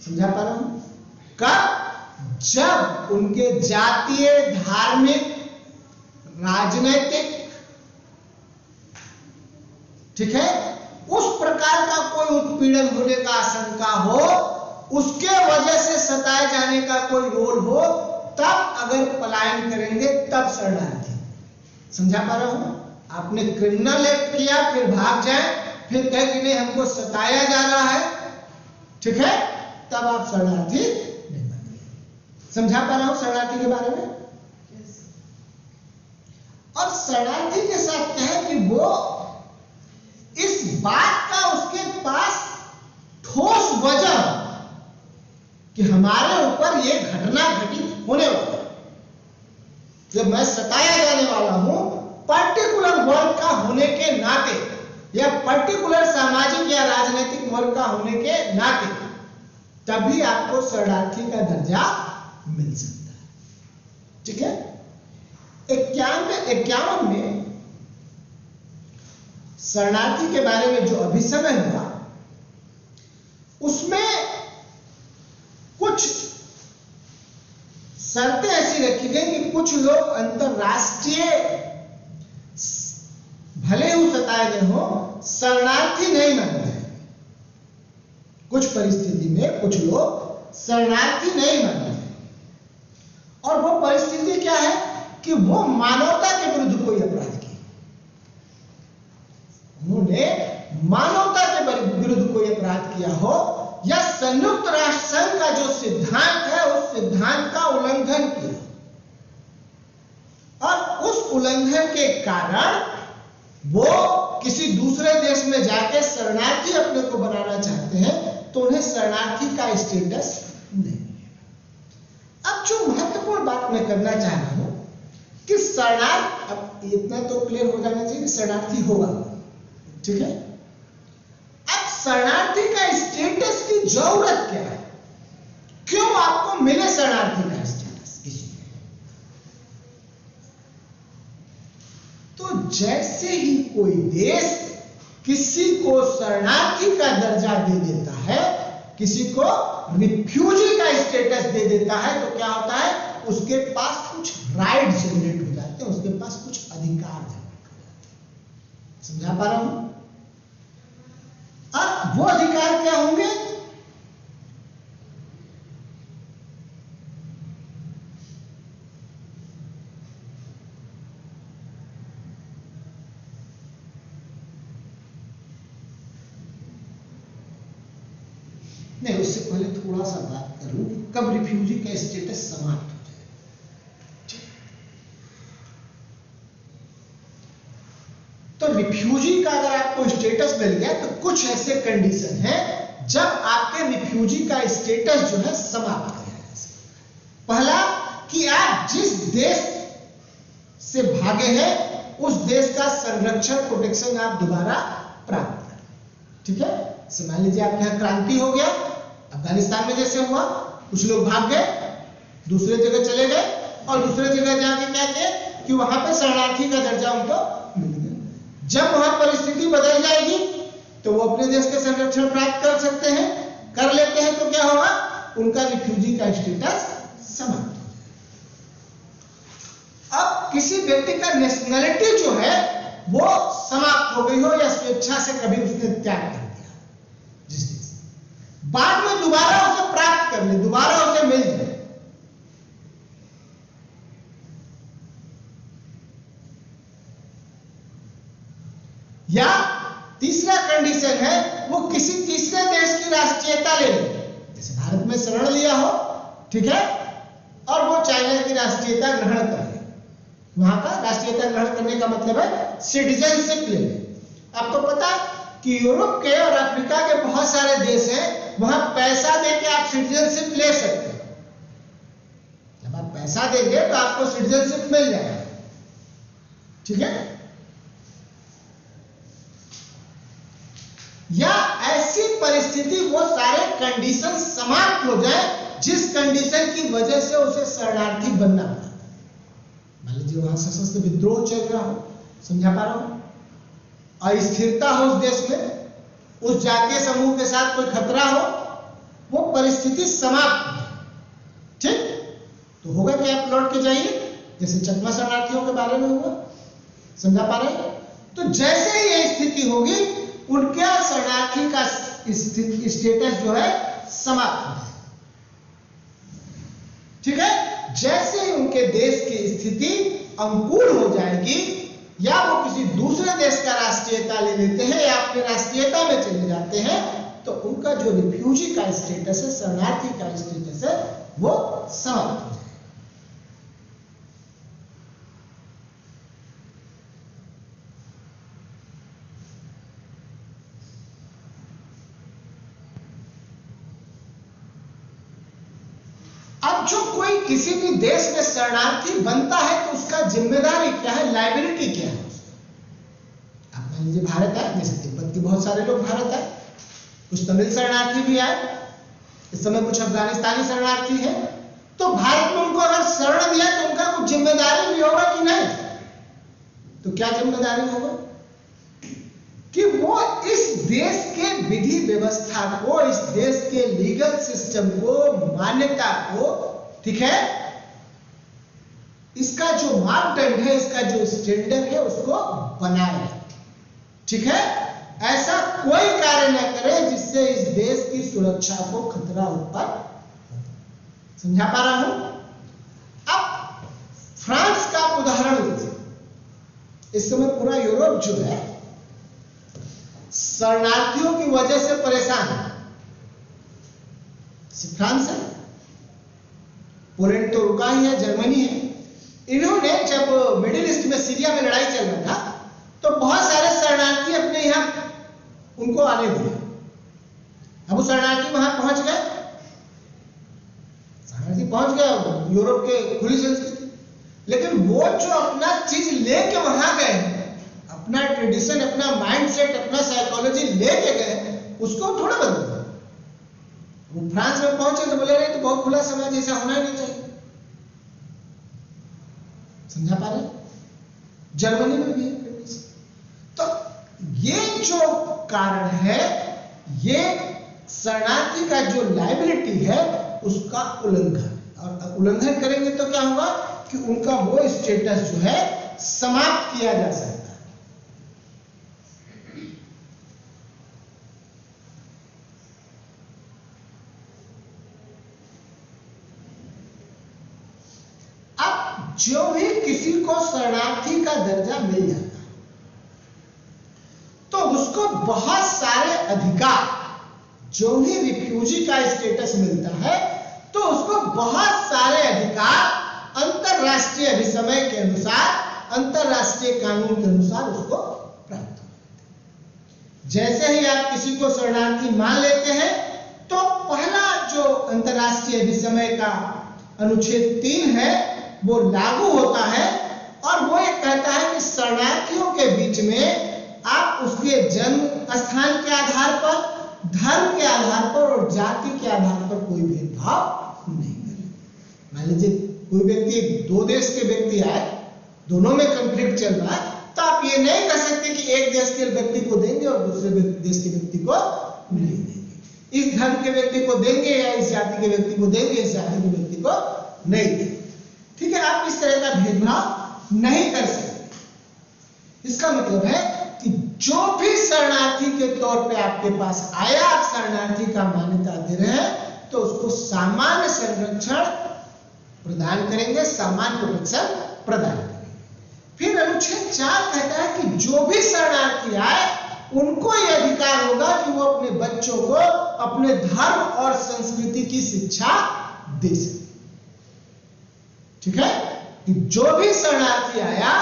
समझा पा रहा हूं? कब? जब उनके जातीय, धार्मिक, राजनीतिक, ठीक है, उस प्रकार का कोई उत्पीड़न होने का आशंका हो, उसके वजह से सताए जाने का कोई रोल हो, तब अगर पलायन करेंगे तब शरणार्थी। समझा पा रहा हूं? आपने क्रिमिनल एक्ट किया, फिर भाग जाए, फिर कहे कि नहीं हमको सताया जा रहा है, ठीक है, तब आप शरणार्थी नहीं बनेंगे। समझा पा रहा हूं शरणार्थी के बारे में? और शरणार्थी के साथ क्या है कि वो इस बात का उसके पास ठोस वजह कि हमारे ऊपर ये घटना घटित होने वाली है, जब मैं सताया जाने वाला हूं पर्टिकुलर वर्ग का होने के नाते, या पर्टिकुलर सामाजिक या राजनीतिक वर्ग का होने के नाते, तभी आपको शरणार्थी का दर्जा मिल सकता है, ठीक है। 51 में शरणार्थी के बारे में जो अभिसमय हुआ, उसमें कुछ शर्तें ऐसी रखी गई कि कुछ लोग अंतरराष्ट्रीय भले ही सताए गए हो, शरणार्थी नहीं माने जाएंगे। कुछ परिस्थिति में कुछ लोग शरणार्थी नहीं माने जाएंगे, और वो परिस्थिति क्या है कि वो मानवता के विरुद्ध कोई अपराध किया, उन्होंने मानवता के विरुद्ध कोई अपराध किया हो, या संयुक्त राष्ट्र संघ का जो सिद्धांत है उस सिद्धांत का उल्लंघन किया, और उस उल्लंघन के कारण वो किसी दूसरे देश में जाके शरणार्थी अपने को बनाना चाहते हैं, तो उन्हें शरणार्थी का स्टेटस नहीं मिलेगा। अब जो महत्वपूर्ण बात मैं करना चाह रहा हूं कि शरणार्थी, अब इतना तो क्लियर हो जाना चाहिए कि शरणार्थी होगा, ठीक है। अब शरणार्थी का स्टेटस की जरूरत क्या है, क्यों आपको मिले शरणार्थी का स्टेटस? तो जैसे ही कोई देश किसी को शरणार्थी का दर्जा दे देता है, किसी को रिफ्यूजी का स्टेटस दे देता है, तो क्या होता है, उसके पास कुछ राइट जनरेट हो जाते हैं, उसके पास कुछ अधिकार जनरेट हो जाते हैं। समझा पा रहा हूं? अब वो अधिकार क्या होंगे? नहीं, उससे पहले थोड़ा सा बात करूं कि कब रिफ्यूजी का स्टेटस समाप्त हो जाए। तो रिफ्यूजी का अगर आपको स्टेटस मिल गया तो कुछ ऐसे कंडीशन हैं जब आपके रिफ्यूजी का स्टेटस जो है समाप्त हो जाए। पहला कि आप जिस देश से भागे हैं उस देश का संरक्षण, प्रोटेक्शन आप दोबारा प्राप्त करें। ठीक है, मान लीजिए आपके यहां क्रांति हो गया, अफगानिस्तान में जैसे हुआ, कुछ लोग भाग गए, दूसरे जगह चले गए और दूसरे जगह जाके क्या किए कि वहां पे शरणार्थी का दर्जा उनको मिल गया। जब वहां परिस्थिति बदल जाएगी तो वो अपने देश के संरक्षण प्राप्त कर सकते हैं, कर लेते हैं, तो क्या होगा, उनका रिफ्यूजी का स्टेटस समाप्त हो जाएगा। अब किसी व्यक्ति का नेशनलिटी जो है वो समाप्त हो गई हो या स्वेच्छा से कभी उसने त्याग कर दिया, जिस देश बाद में दोबारा उसे प्राप्त कर ले, दोबारा उसे मिल जाए, या तीसरा कंडीशन है वो किसी तीसरे देश की राष्ट्रीयता ले ले, जैसे भारत में शरण लिया हो, ठीक है, और वो चाइना की राष्ट्रीयता ग्रहण कर ले। वहां का राष्ट्रीयता ग्रहण करने का मतलब है सिटीजनशिप ले ले। आपको पता है कि यूरोप के और अफ्रीका के बहुत सारे देश हैं, वहां पैसा देके आप सिटीजनशिप ले सकते हैं। जब आप पैसा देंगे तो आपको सिटीजनशिप मिल जाएगा। ठीक है, या ऐसी परिस्थिति वो सारे कंडीशन समाप्त हो जाए जिस कंडीशन की वजह से उसे शरणार्थी बनना पड़ा। मान लीजिए वहां सशस्त्र विद्रोह चल रहा हो, समझा पा रहा हूं, अस्थिरता हो उस देश में, उस जातीय समूह के साथ कोई खतरा हो, वो परिस्थिति समाप्त हो, ठीक, तो होगा कि आप लौट के जाइए, जैसे चकमा शरणार्थियों के बारे में हुआ। समझा पा रहे हैं? तो जैसे ही ये स्थिति होगी उनका शरणार्थी का स्टेटस जो है समाप्त हो जाए। ठीक है, जैसे ही उनके देश की स्थिति अनुकूल हो जाएगी या वो किसी दूसरे देश का राष्ट्रीयता ले लेते हैं या अपनी राष्ट्रीयता में चले जाते हैं, तो उनका जो रिफ्यूजी का स्टेटस है, शरणार्थी का स्टेटस है, वो समाप्त हो जाए। अब जो कोई किसी भी देश में शरणार्थी बनता है तो उसका जिम्मेदारी क्या है, लायबिलिटी क्या है उसका। आप मान लीजिए भारत है, जैसे तिब्बत के बहुत सारे लोग भारत है, कुछ तमिल शरणार्थी भी आए, इस समय कुछ अफगानिस्तानी शरणार्थी है, तो भारत में उनको अगर शरण दिया तो उनका कुछ जिम्मेदारी भी होगा कि नहीं? तो क्या जिम्मेदारी होगा कि वो इस देश के विधि व्यवस्था को, इस देश के लीगल सिस्टम को, मान्यता को, ठीक है, इसका जो मापदंड है, इसका जो स्टैंडर्ड है, उसको बनाए। ठीक है, ऐसा कोई कार्य न करे जिससे इस देश की सुरक्षा को खतरा उत्पन्न। समझा पा रहा हूं? अब फ्रांस का उदाहरण लीजिए। इस समय पूरा यूरोप जो है शरणार्थियों की वजह से परेशान है। फ्रांस है, पोलैंड तो रुका ही है, जर्मनी है। इन्होंने जब मिडिल ईस्ट में, सीरिया में लड़ाई चल रहा था, तो बहुत सारे शरणार्थी अपने यहां उनको आने दिए। अब वो शरणार्थी वहां पहुंच गए, शरणार्थी पहुंच गए यूरोप के खुली संस्कृति, लेकिन वो जो अपना चीज लेके वहां गए, अपना ट्रेडिशन, अपना माइंडसेट, अपना साइकोलॉजी लेके गए, उसको थोड़ा बदल दिया। वो फ्रांस में पहुंचे तो बोले, रहे तो बहुत खुला समाज, ऐसा होना ही नहीं चाहिए। समझा पा रहे? जर्मनी में भी है। तो ये जो कारण है ये शरणार्थी का जो लायबिलिटी है उसका उल्लंघन, और उल्लंघन करेंगे तो क्या होगा कि उनका वो स्टेटस जो है समाप्त किया जा सकता है। अब जो भी किसी को शरणार्थी का दर्जा मिल जाता है तो उसको बहुत सारे अधिकार, जो भी रिफ्यूजी का स्टेटस मिलता है तो उसको बहुत सारे अधिकार अंतरराष्ट्रीय अभिसमय के अनुसार, अंतरराष्ट्रीय कानून के अनुसार उसको प्राप्त होते। जैसे ही आप किसी को शरणार्थी मान लेते हैं तो पहला जो अंतरराष्ट्रीय अभिसमय का अनुच्छेद 3 है वो लागू होता है, और वो ये कहता है कि शरणार्थियों के बीच में आप उसके जन्म स्थान के आधार पर, धर्म के आधार पर और जाति के आधार पर कोई भेदभाव नहीं करें। मान लीजिए कोई व्यक्ति, दो देश के व्यक्ति आए, दोनों में कंफ्लिक्ट चल रहा है, तो आप ये नहीं कह सकते कि एक देश के व्यक्ति को देंगे और दूसरे देश के व्यक्ति को नहीं देंगे, इस धर्म के व्यक्ति को देंगे या इस जाति के व्यक्ति को देंगे, इस जाति के व्यक्ति को नहीं देंगे। ठीक है, आप इस तरह का भेदभाव नहीं कर सकते। इसका मतलब है कि जो भी शरणार्थी के तौर पे आपके पास आया, आप शरणार्थी का मान्यता दे रहे हैं तो उसको सामान्य संरक्षण प्रदान करेंगे, सामान्य प्रोटेक्शन प्रदान करेंगे। फिर अनुच्छेद 4 कहता है कि जो भी शरणार्थी आए उनको यह अधिकार होगा कि वो अपने बच्चों को अपने धर्म और संस्कृति की शिक्षा दे सके। ठीक है, कि जो भी शरणार्थी आया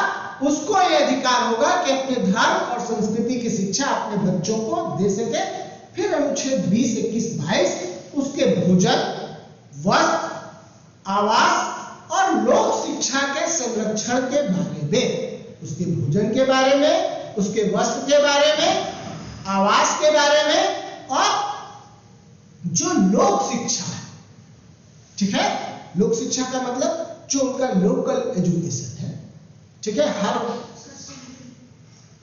उसको यह अधिकार होगा कि अपने धर्म और संस्कृति की शिक्षा अपने बच्चों को दे सके। फिर अनुच्छेद 20, 21, 22 उसके भोजन, वस्त्र, आवास और लोक शिक्षा के संरक्षण के बारे में, उसके भोजन के बारे में, उसके वस्त्र के बारे में, आवास के बारे में, और जो लोक शिक्षा है, ठीक है, लोक शिक्षा का मतलब जो उनका लोकल एजुकेशन है, ठीक है,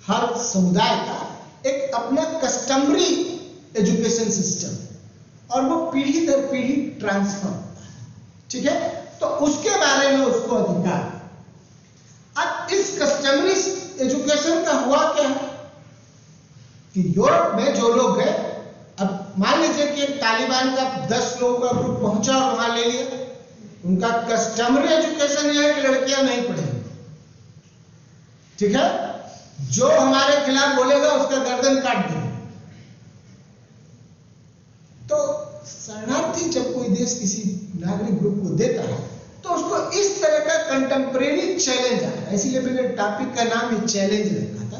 हर समुदाय का एक अपना कस्टमरी एजुकेशन सिस्टम और वो पीढ़ी दर पीढ़ी ट्रांसफर होता है। ठीक है, तो उसके बारे में उसको अधिकार। अब इस कस्टमरी एजुकेशन का हुआ क्या कि यूरोप में जो लोग गए, अब मान लीजिए कि तालिबान का 10 लोगों का ग्रुप पहुंचा और वहां ले लिया, उनका कस्टमरी एजुकेशन यह है कि लड़कियां नहीं पढ़ेंगी। ठीक है, जो हमारे खिलाफ बोलेगा उसका गर्दन काट देंगे। तो शरणार्थी जब कोई देश किसी नागरिक ग्रुप को देता है तो उसको इस तरह का कंटेम्परेरी चैलेंज आता है, इसीलिए मैंने टॉपिक का नाम ही चैलेंज रखा था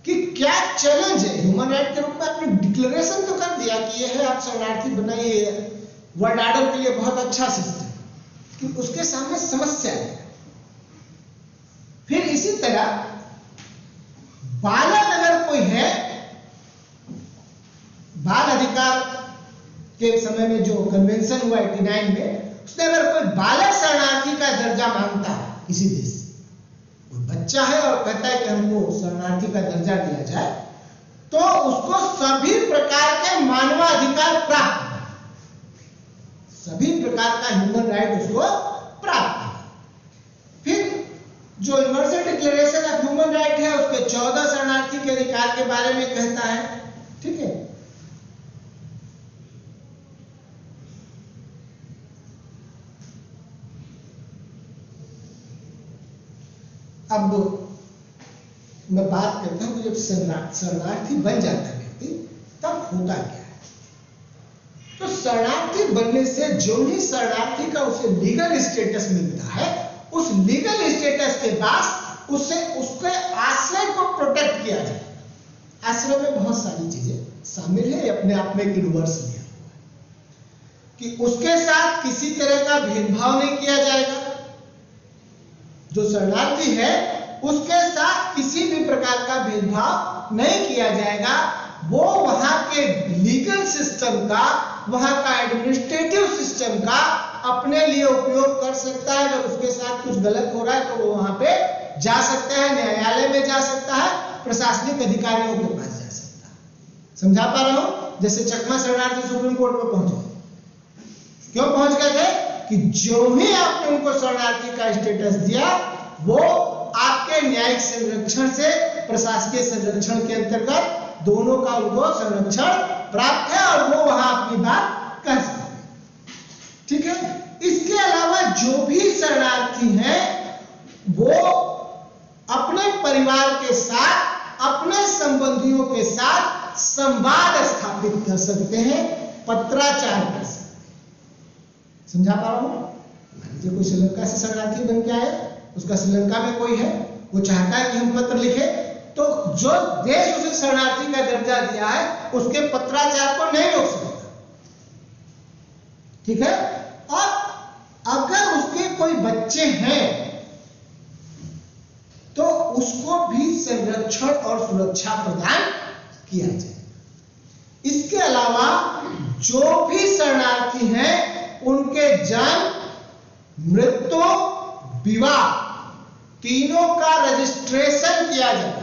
कि क्या चैलेंज है। ह्यूमन राइट के रूप में आपने डिक्लेरेशन तो कर दिया कि यह है आप शरणार्थी बनाइए, वर्ल्ड ऑर्डर के लिए बहुत अच्छा सिस्टम, कि उसके सामने समस्या है। फिर इसी तरह बालक अगर कोई है, बाल अधिकार के समय में जो कन्वेंशन हुआ 89 में, उसने अगर कोई बालक शरणार्थी का दर्जा मांगता है किसी देश से, कोई बच्चा है और कहता है कि हमको शरणार्थी का दर्जा दिया जाए, तो उसको सभी प्रकार के मानवाधिकार प्राप्त, सभी प्रकार का ह्यूमन राइट उसको प्राप्त है। फिर जो universal declaration of human right है उसके 14 शरणार्थी के अधिकार के बारे में कहता है। ठीक है, अब मैं बात करता हूं जब शरणार्थी बन जाता है व्यक्ति तब होता क्या है। तो शरणार्थी बनने से जो ही शरणार्थी का उसे लीगल स्टेटस मिलता है, उस लीगल स्टेटस के बाद उसे उसके आश्रय को प्रोटेक्ट किया जाएगा। आश्रय में बहुत सारी चीजें शामिल है, अपने आप में एक यूनिवर्स लिया हुआ है कि उसके साथ किसी तरह का भेदभाव नहीं किया जाएगा। जो शरणार्थी है उसके साथ किसी भी प्रकार का भेदभाव नहीं किया जाएगा। वो वहां के लीगल सिस्टम का, वहां का एडमिनिस्ट्रेटिव सिस्टम का अपने लिए उपयोग कर सकता है। अगर उसके साथ कुछ गलत हो रहा है तो वो वहां पे जा सकता है, न्यायालय में जा सकता है, प्रशासनिक अधिकारियों के पास जा सकता है। समझा पा रहा हूं? जैसे चकमा शरणार्थी सुप्रीम कोर्ट में पहुंचे, क्यों पहुंच गए थे कि जो ही आपने उनको शरणार्थी का स्टेटस दिया वो आपके न्यायिक संरक्षण से प्रशासकीय संरक्षण के अंतर्गत दोनों का उनको संरक्षण प्राप्त है और वो वहां अपनी बात कह सकते। ठीक है, इसके अलावा जो भी शरणार्थी हैं वो अपने परिवार के साथ, अपने संबंधियों के साथ संवाद स्थापित कर सकते हैं, पत्राचार कर सकते हैं। समझा पा रहा हूं? मान लीजिए कोई श्रीलंका से शरणार्थी बन के आया, उसका श्रीलंका में कोई है, वो चाहता है कि हम पत्र लिखे, तो जो देश उसे शरणार्थी का दर्जा दिया है उसके पत्राचार को नहीं रोक सकता। ठीक है, और अगर उसके कोई बच्चे हैं तो उसको भी संरक्षण और सुरक्षा प्रदान किया जाए। इसके अलावा जो भी शरणार्थी हैं उनके जन्म, मृत्यु, विवाह तीनों का रजिस्ट्रेशन किया जाए।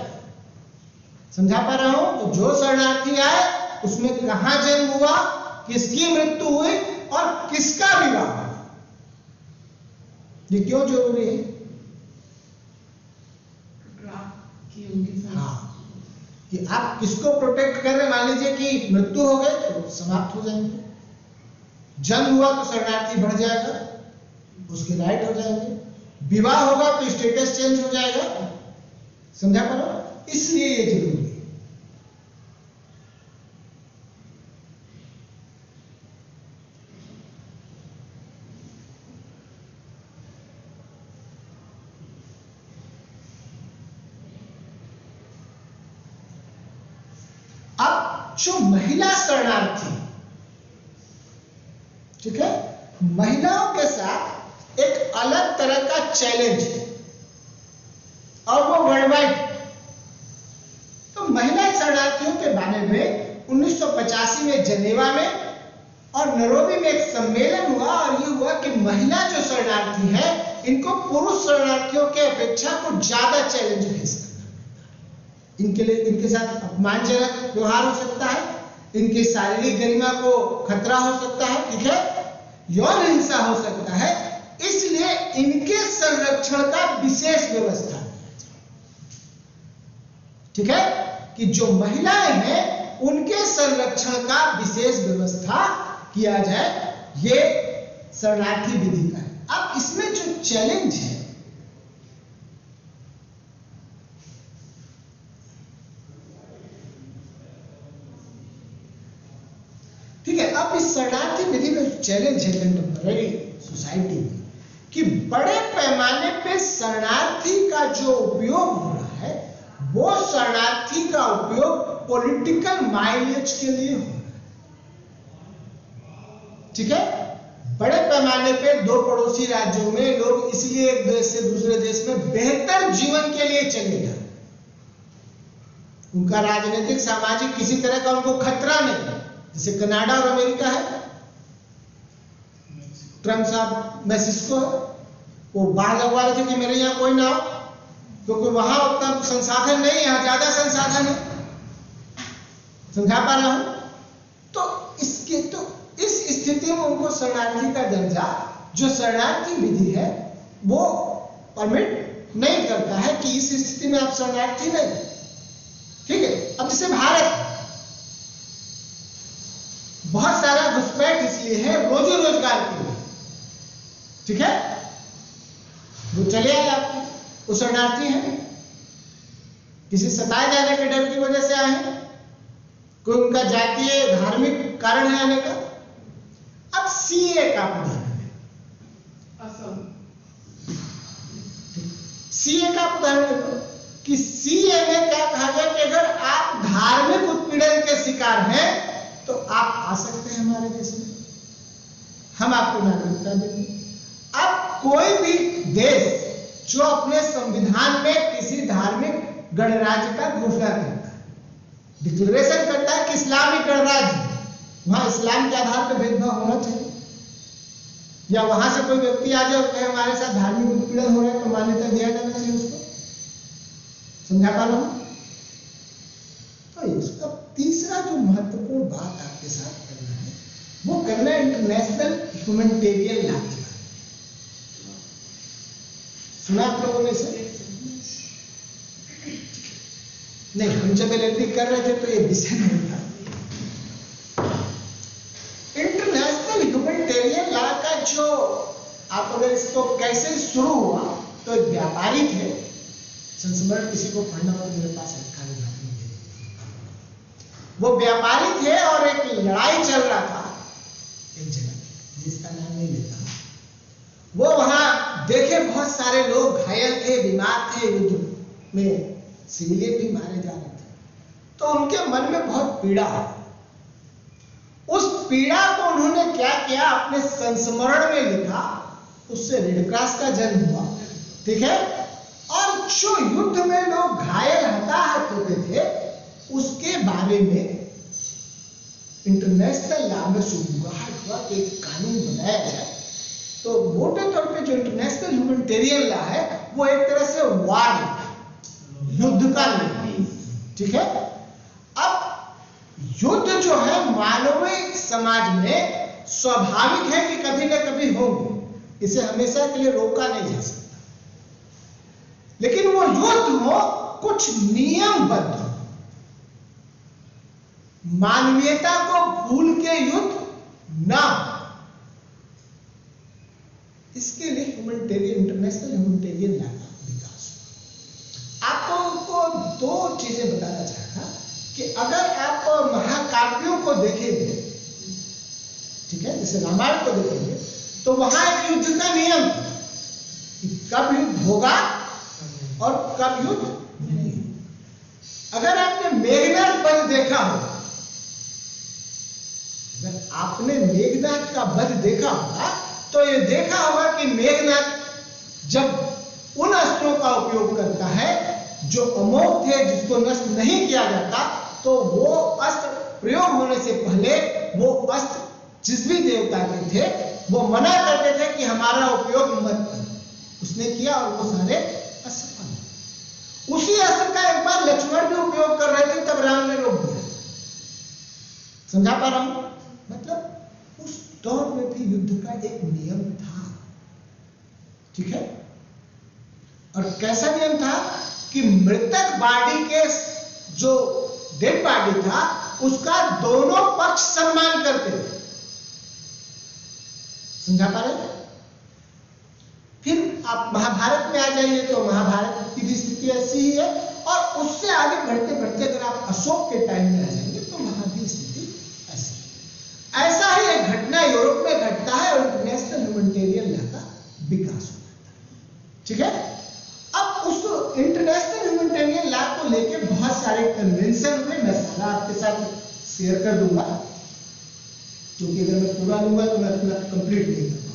समझा पा रहा हूं? तो जो शरणार्थी आए उसमें कहां जन्म हुआ, किसकी मृत्यु हुई और किसका विवाह हुआ, ये क्यों जरूरी है? हाँ, कि आप किसको प्रोटेक्ट कर रहे हैं। मान लीजिए कि मृत्यु हो गई तो समाप्त हो जाएंगे, जन्म हुआ तो शरणार्थी बढ़ जाएगा, उसके राइट हो जाएंगे, विवाह होगा तो स्टेटस चेंज हो जाएगा। समझा पा रहा हूं? इसलिए ये जरूरी है। अब जो महिला शरणार्थी, ठीक है, महिलाओं के साथ एक अलग तरह का चैलेंज है और वो वर्ल्ड वाइड। तो महिला शरणार्थियों के बारे में 1985 में जनेवा में और नैरोबी में एक सम्मेलन हुआ और ये हुआ कि महिला जो शरणार्थी है इनको पुरुष शरणार्थियों के अपेक्षा कुछ ज्यादा चैलेंज फेस करना पड़ता है। इनके लिए, इनके साथ अपमानजनक व्यवहार हो सकता है, इनकी शारीरिक गरिमा को खतरा हो सकता है, ठीक है, यौन हिंसा हो सकता है, इसलिए इनके संरक्षण का विशेष व्यवस्था है। ठीक है, कि जो महिलाएं हैं उनके संरक्षण का विशेष व्यवस्था किया जाए, ये शरणार्थी विधि का है। अब इसमें जो चैलेंज है, ठीक है, अब इस शरणार्थी विधि में जो चैलेंज है कंटेम्पररी सोसाइटी में कि बड़े पैमाने पे शरणार्थी का जो उपयोग हो रहा है वो शरणार्थी का उपयोग पॉलिटिकल माइलेज के लिए हो रहा है। ठीक है, बड़े पैमाने पे दो पड़ोसी राज्यों में लोग इसलिए एक देश से दूसरे देश में बेहतर जीवन के लिए चले गए, उनका राजनीतिक सामाजिक किसी तरह का उनको खतरा नहीं। जैसे कनाडा और अमेरिका है, ट्रम्प साहब मैक्सिको है, वो बाहर लगवा रहे थे कि मेरे यहाँ कोई ना हो, क्योंकि वहां उतना संसाधन नहीं, यहाँ ज्यादा संसाधन है। समझा पा रहा हूं? तो इस स्थिति में उनको शरणार्थी का दर्जा, जो शरणार्थी विधि है, वो परमिट नहीं करता है कि इस स्थिति में आप शरणार्थी नहीं। ठीक है, अब जैसे भारत बहुत सारा घुसपैठ इसलिए है रोजी रोजगार के लिए, ठीक है, वो चले आए आपके, वो शरणार्थी हैं, किसी सताए जाने के डर की वजह से आए हैं, कोई उनका जातीय धार्मिक कारण है आने का। अब सीए का उदाहरण है, सीए का उदाहरण है कि सीए में क्या कहा गया कि अगर आप धार्मिक उत्पीड़न के शिकार हैं तो आप आ सकते हैं हमारे देश में, हम आपको नागरिकता देंगे। अब कोई भी देश जो अपने संविधान में किसी धार्मिक गणराज्य का घोषणा करता है, डिक्लेरेशन करता है कि इस्लामी गणराज्य, वहां इस्लाम के आधार पर भेदभाव होना चाहिए, या वहां से कोई व्यक्ति आ जाए और कहे हमारे साथ धार्मिक उत्पीड़न हो रहा है तो मान्यता दिया जाना चाहिए उसको। समझा पा रहा हूं? तो इसका तीसरा जो महत्वपूर्ण बात आपके साथ करना है वो करना है इंटरनेशनल ह्यूमैनिटेरियन लॉ के बारे में। सुना आप लोगों ने इसे? नहीं, हम जब एलएलबी कर रहे थे तो ये विषय नहीं था। इंटरनेशनल ह्यूमैनिटेरियन लॉ का जो आप अगर इसको कैसे शुरू हुआ तो एक व्यापारी थे, संस्मरण किसी को पढ़ना हो मेरे पास रखा है, वो व्यापारी थे और एक लड़ाई चल रहा था एक जगह जिसका नाम नहीं लेता। वो वहां देखे बहुत सारे लोग घायल थे, बीमार थे, युद्ध में सिविलियन भी मारे जा रहे थे, तो उनके मन में बहुत पीड़ा है। उस पीड़ा को उन्होंने क्या किया, अपने संस्मरण में लिखा, उससे रेड क्रॉस का जन्म हुआ, ठीक है। और जो युद्ध में लोग घायल हताहत होते थे उसके बारे में इंटरनेशनल लॉ में शुरुआत हुआ कि एक कानून बनाया जाए। तो मोटे तौर पे जो इंटरनेशनल ह्यूमैनिटेरियन लॉ है वो एक तरह से वार, युद्ध का नहीं, ठीक है। अब युद्ध जो है मानवीय समाज में स्वाभाविक है कि कभी ना कभी होंगे, इसे हमेशा के लिए रोका नहीं जा सकता, लेकिन वो युद्ध हो कुछ नियमबद्ध हो, मानवीयता को भूल के युद्ध ना हो। इसके लिए ह्यूमैनिटेरियन, इंटरनेशनल ह्यूमैनिटेरियन लॉ का विकास हुआ। आपको दो चीजें बताना चाहता कि अगर आप महाकाव्यों को देखेंगे, ठीक है, जैसे रामायण को देखेंगे तो वहां एक युद्ध का नियम कि कब युद्ध होगा और कब युद्ध नहीं। अगर आपने मेघनाथ वध देखा हो, अगर आपने मेघनाथ का वध देखा होगा तो ये देखा होगा कि मेघनाथ जब उन अस्त्रों का उपयोग करता है जो अमोघ थे, जिसको नष्ट नहीं किया जाता, तो वो अस्त्र प्रयोग होने से पहले वो अस्त्र जिस भी देवता के थे वो मना करते थे कि हमारा उपयोग मत करो। उसने किया और वो सारे असफल। उसी अस्त्र का एक बार लक्ष्मण भी उपयोग कर रहे थे, तब राम ने रोक दिया। समझा पा रहा हूं? मतलब उस दौर में भी युद्ध का एक नियम था, ठीक है। और कैसा नियम था कि मृतक बॉडी के जो डेड बॉडी था उसका दोनों पक्ष सम्मान करते थे। समझा पा रहे? फिर आप महाभारत में आ जाइए तो महाभारत की भी स्थिति ऐसी ही है, और उससे आगे बढ़ते बढ़ते अगर आप अशोक के टाइम में आ जाएंगे तो वहां भी स्थिति ऐसी है। ऐसा ही एक घटना यूरोप में घटता है और इंटरनेशनल ह्यूमैनिटेरियन लॉ का विकास हो जाता है, ठीक है। अब उस इंटरनेशनल ह्यूमैनिटेरियन लॉ को लेके बहुत सारे कन्वेंशन हुए, मैं सारा आपके साथ शेयर कर दूंगा, क्योंकि अगर मैं पूरा लूंगा तो मैं पूरा कंप्लीट नहीं कर पाऊंगा।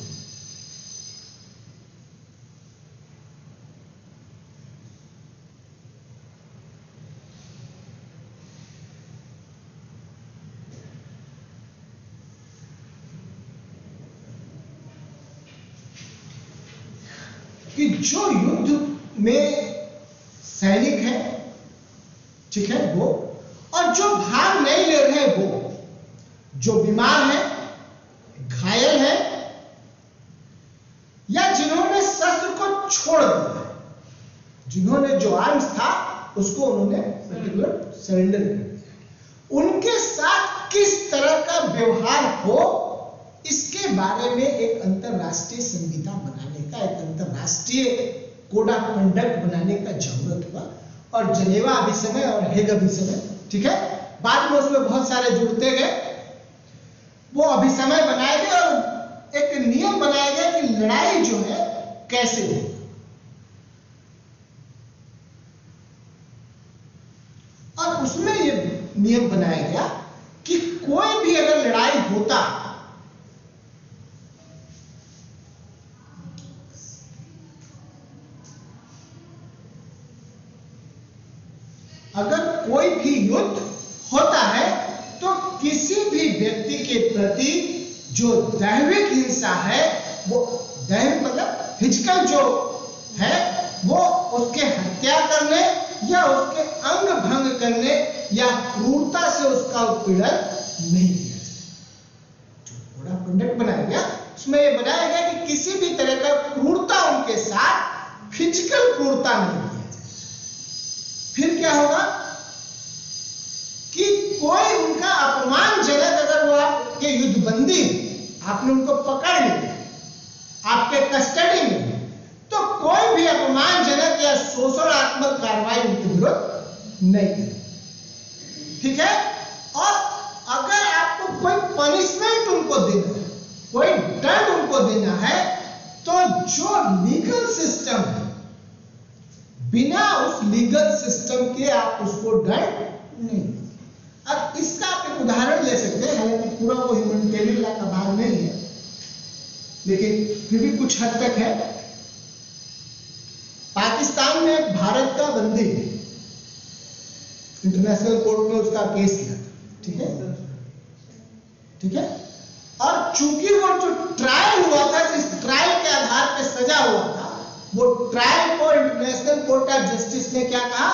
कि जो युद्ध में सैनिक है, ठीक है, वो, और जो भाग नहीं ले रहे वो, जो बीमार है, घायल है, या जिन्होंने शस्त्र को छोड़ दिया, जिन्होंने जो आर्म्स था उसको उन्होंने पर्टिकुलर सरेंडर कर दिया, उनके साथ किस तरह का व्यवहार हो, इसके बारे में एक अंतरराष्ट्रीय संहिता बनाने का, एक अंतरराष्ट्रीय कोड ऑफ कंडक्ट बनाने का जरूरत हुआ। और जनेवा अभिसमय और हेग अभिसमय, ठीक है, बाद में उसमें बहुत सारे जुड़ते गए, वो अभिसमय बनाए गए और एक नियम बनाया गया कि लड़ाई जो है कैसे हो। और उसमें ये नियम बनाया गया कि कोई भी अगर लड़ाई होता, अगर कोई भी युद्ध होता है तो किसी भी व्यक्ति के प्रति जो दैविक हिंसा है, वो दैविक मतलब फिजिकल जो है, वो उसके हत्या करने या उसके अंग भंग करने या क्रूरता से उसका का उत्पीड़न नहीं किया जाए। जो कोड ऑफ कंडक्ट बनाया गया उसमें यह बनाया गया कि किसी भी तरह का क्रूरता उनके साथ फिजिकल क्रूरता नहीं किया जाए। फिर क्या होगा कि कोई उनका अपमानजनक, अगर वो आपके युद्धबंदी, आपने उनको पकड़ लिया आपके कस्टडी में, तो कोई भी अपमानजनक या शोषणात्मक कार्रवाई उनके विरुद्ध नहीं करे। ठीक है। और अगर आपको कोई पनिशमेंट उनको देना है, कोई दंड उनको देना है, तो जो लीगल सिस्टम है, बिना उस लीगल सिस्टम के आप उसको दंड नहीं। अब इसका आप एक उदाहरण ले सकते हैं, हालांकि पूरा वो ह्यूमैनिटेरियन लॉ का भाग नहीं है, लेकिन फिर भी कुछ हद तक है। पाकिस्तान में भारत का बंदी इंटरनेशनल कोर्ट में उसका केस किया, ठीक है, ठीक है। और चूंकि वो जो ट्रायल हुआ था, जिस ट्रायल के आधार पर सजा हुआ था, वो ट्रायल को इंटरनेशनल कोर्ट ऑफ जस्टिस ने क्या कहा,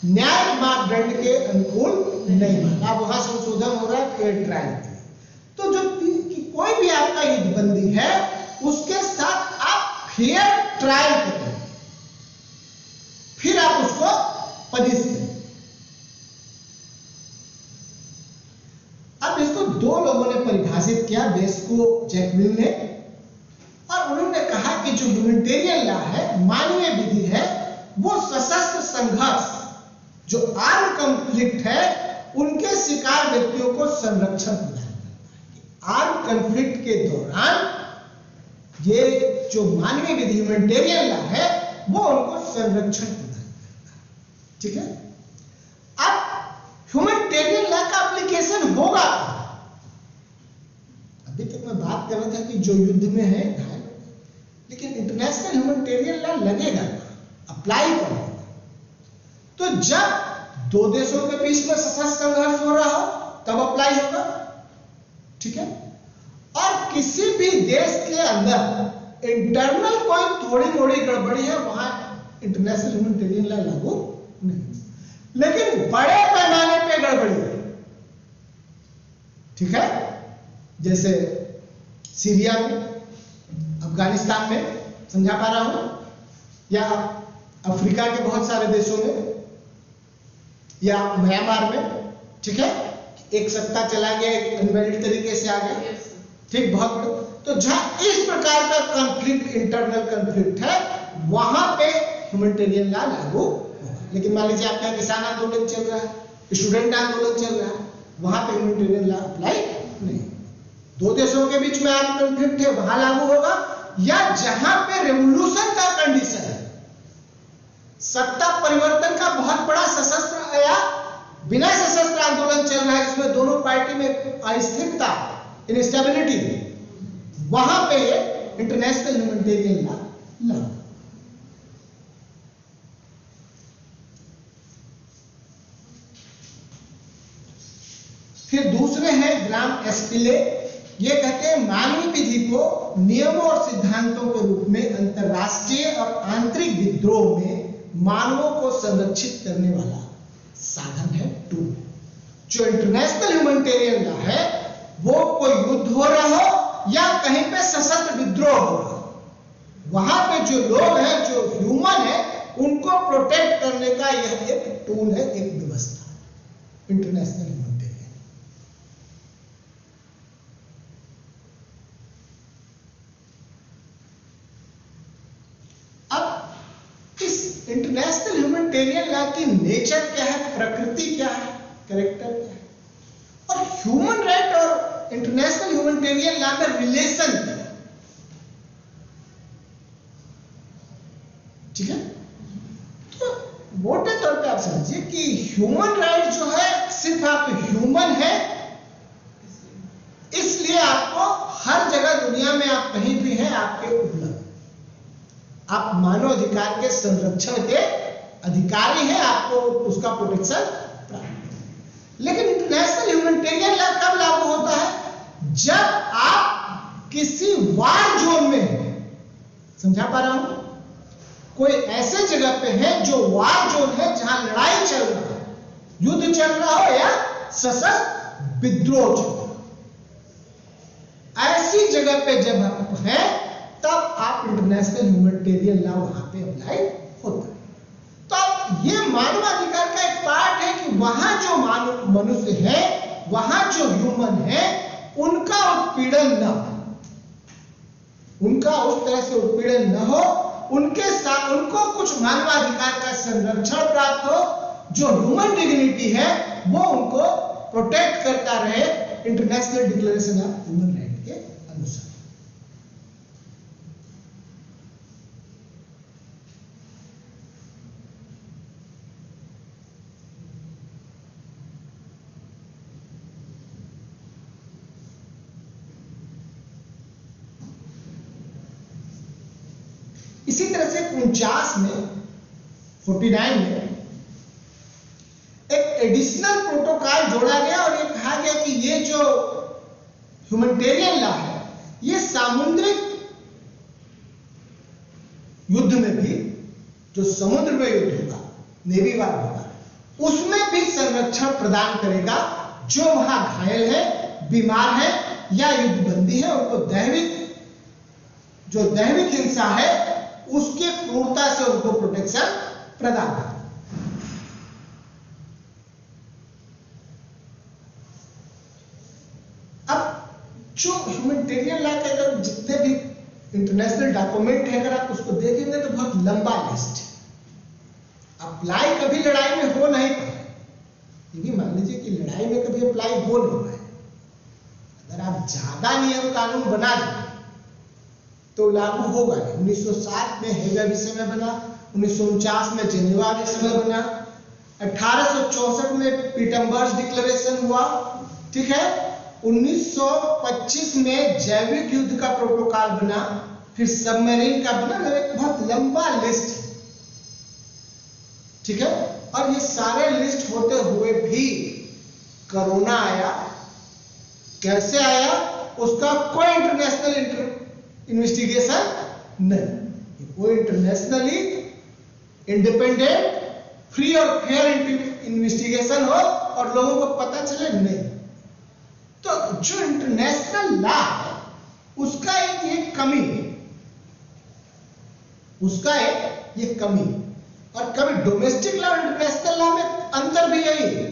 न्यायिक मापदंड के अनुकूल नहीं माना। अब वहां संशोधन हो रहा है फेयर ट्रायल के। तो जो कोई भी आपका युद्धबंदी है, उसके साथ आप फेयर ट्रायल करें, फिर आप उसको पनिश करें। अब इसको दो लोगों ने परिभाषित किया, बेस्को जैकविल ने, और उन्होंने कहा कि जो ह्यूमैनिटेरियन लॉ है, मानवीय विधि है, वो सशस्त्र संघर्ष, जो आर्म कॉन्फ्लिक्ट है, उनके शिकार व्यक्तियों को संरक्षण प्रदान करता है। आर्म कॉन्फ्लिक्ट के दौरान ये जो मानवीय विधि ह्यूमैनिटेरियन लॉ है, वो उनको संरक्षण प्रदान करता है। ठीक है। अब ह्यूमैनिटेरियन लॉ का एप्लीकेशन होगा, अभी तक मैं बात कर रहा था कि जो युद्ध में है घायल, लेकिन इंटरनेशनल ह्यूमैनिटेरियन लॉ लगेगा, अप्लाई करेगा। तो जब दो देशों के बीच में सशस्त्र संघर्ष हो रहा हो, तब अप्लाई होगा। ठीक है। और किसी भी देश के अंदर इंटरनल कोई थोड़ी मोड़ी गड़बड़ी है, वहां इंटरनेशनल ह्यूमैनिटेरियन लॉ लागू नहीं। लेकिन बड़े पैमाने पे गड़बड़ी है, ठीक है, जैसे सीरिया में, अफगानिस्तान में, समझा पा रहा हूं, या अफ्रीका के बहुत सारे देशों में, या म्यांमार में, ठीक है, एक सत्ता चला गया, एक अनवैलिड तरीके से आ गया, ठीक, बहुत बड़ा। तो जहां इस प्रकार का कॉन्फ्लिक्ट, इंटरनल कॉन्फ्लिक्ट है, वहां पे ह्यूमैनिटेरियन लॉ लागू होगा। लेकिन मान लीजिए आपका किसान आंदोलन चल रहा है, स्टूडेंट आंदोलन चल रहा है, वहां पे ह्यूमैनिटेरियन लॉ अप्लाई नहीं। दो देशों के बीच में आर्म कॉन्फ्लिक्ट है, वहां लागू होगा। या जहां पे रेवोल्यूशन का कंडीशन है, सत्ता परिवर्तन का बहुत बड़ा सशस्त्र या बिना सशस्त्र आंदोलन चल रहा है, जिसमें दोनों पार्टी में अस्थिरता, इनस्टेबिलिटी, वहां पे इंटरनेशनल ह्यूमैनिटेरियन लॉ लागू। फिर दूसरे हैं ग्राम एस्पिले। ये कहते हैं मानवीय विधि को नियमों और सिद्धांतों के रूप में अंतरराष्ट्रीय और आंतरिक विद्रोह में मानवों को संरक्षित करने वाला साधन है, टूल। जो इंटरनेशनल ह्यूमैनिटेरियन लॉ है, वो कोई युद्ध हो रहा हो या कहीं पे सशस्त्र विद्रोह हो रहा हो, वहां पे जो लोग हैं, जो ह्यूमन है, उनको प्रोटेक्ट करने का यह एक टूल है, एक व्यवस्था, इंटरनेशनल ह्यूमैनिटेरियन। अब इस इंटरनेशनल ह्यूमैनिटेरियन लॉ की नेचर क्या है, प्रकृति क्या है, कैरेक्टर क्या है, और ह्यूमन राइट और इंटरनेशनल ह्यूमैनिटेरियन लॉ में रिलेशन क्या है। ठीक है। तो मोटे तौर पे आप समझिए कि ह्यूमन राइट जो है, सिर्फ आप ह्यूमन है, इसलिए आपको हर जगह दुनिया में आप कहीं भी हैं, आपके उपलब्ध, आप मानव अधिकार के संरक्षण के अधिकारी हैं, आपको उसका प्रोटेक्शन प्राप्त। लेकिन इंटरनेशनल ह्यूमैनिटेरियन लॉ कब लागू होता है, जब आप किसी वार जोन में हैं। समझा पा रहा हूं, कोई ऐसे जगह पे है जो वार जोन है, जहां लड़ाई चल रहा है, युद्ध चल रहा हो या सशस्त्र विद्रोह चलेगा। ऐसी जगह पे जब आप हैं तब आप इंटरनेशनल ह्यूमैनिटेरियन लॉ वहां पे अप्लाई होता है। तो अब ये मानवाधिकार का एक पार्ट है कि वहां जो मनुष्य है, वहां जो ह्यूमन है, उनका उत्पीड़न न हो, उनका उस तरह से उत्पीड़न न हो, उनके साथ उनको कुछ मानवाधिकार का संरक्षण प्राप्त हो, जो ह्यूमन डिग्निटी है वो उनको प्रोटेक्ट करता रहे international declaration of human right के अनुसार। इसी तरह से 49 में 49 में एक एडिशनल प्रोटोकॉल जोड़ा गया और ये कहा गया कि ये जो ह्यूमैनिटेरियन लॉ है ये सामुद्रिक युद्ध में भी, जो समुद्र में युद्ध होगा, नेवी वार होगा, उसमें भी संरक्षण प्रदान करेगा। जो वहां घायल है, बीमार है या युद्धबंदी है, उनको दैविक हिंसा है उसके क्रूरता से उनको प्रोटेक्शन प्रदान करेगा। जो ह्यूमैनिटेरियन लॉ के अगर जितने भी इंटरनेशनल डॉक्यूमेंट है, अगर आप उसको देखेंगे तो बहुत लंबा लिस्ट है। अप्लाई कभी लड़ाई में हो नहीं पाए, ये मान लीजिए कि लड़ाई में कभी अप्लाई हो नहीं पाए। अगर आप ज्यादा नियम कानून बना दें तो लागू होगा नहीं। 1907 में हेगा विषय में बना, 1949 में जेनेवा विषय में बना, 1864 में पीटरबर्ग डिक्लेरेशन हुआ, ठीक है। 1925 में जैविक युद्ध का प्रोटोकॉल बना, फिर सबमरीन का बना, एक बहुत लंबा लिस्ट है, ठीक है। और ये सारे लिस्ट होते हुए भी कोरोना आया। कैसे आया? उसका कोई इंटरनेशनल इन्वेस्टिगेशन नहीं, कोई इंटरनेशनली इंडिपेंडेंट, फ्री और फेयर इन्वेस्टिगेशन हो और लोगों को पता चले नहीं। तो जो इंटरनेशनल लॉ है उसका एक कमी है, उसका एक ये कमी। और कभी डोमेस्टिक लॉ और इंटरनेशनल लॉ में अंतर भी यही है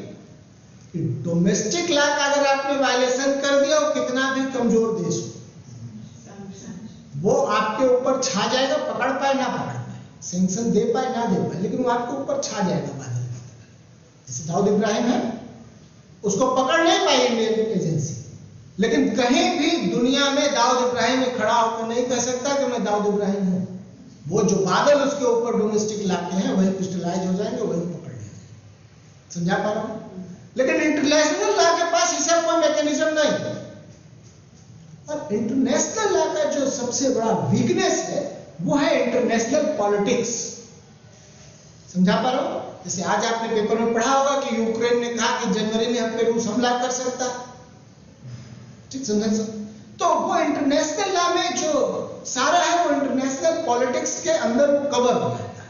कि डोमेस्टिक लॉ का अगर आपने वायलेशन कर दिया, वो कितना भी कमजोर देश हो, वो आपके ऊपर छा जाएगा, पकड़ पाए ना पकड़ पाए, सैंक्शन दे पाए ना दे पाए, लेकिन वो आपके ऊपर छा जाएगा बादल की तरह। जैसे दाऊद इब्राहिम है, उसको पकड़ नहीं पाई इंडियन एजेंसी, लेकिन कहीं भी दुनिया में दाऊद इब्राहिम में खड़ा होकर नहीं कह सकता कि मैं दाऊद इब्राहिम हूं। वो जो बादल उसके ऊपर डोमेस्टिक लाके हैं वही क्रिस्टलाइज हो जाएंगे, वही पकड़ लेंगे। समझा पा रहा हूं? लेकिन इंटरनेशनल लॉ के पास इसका कोई मैकेनिज्म नहीं। और इंटरनेशनल लॉ का जो सबसे बड़ा वीकनेस है वो है इंटरनेशनल पॉलिटिक्स। समझा पा रहा हूं? जैसे आज आपने पेपर में पढ़ा होगा कि यूक्रेन ने कहा कि जनवरी में हम पे रूस हमला कर सकता है, ठीक समझा सर? तो वो इंटरनेशनल लॉ में जो सारा है वो इंटरनेशनल पॉलिटिक्स के अंदर वो कवर हो जाता है।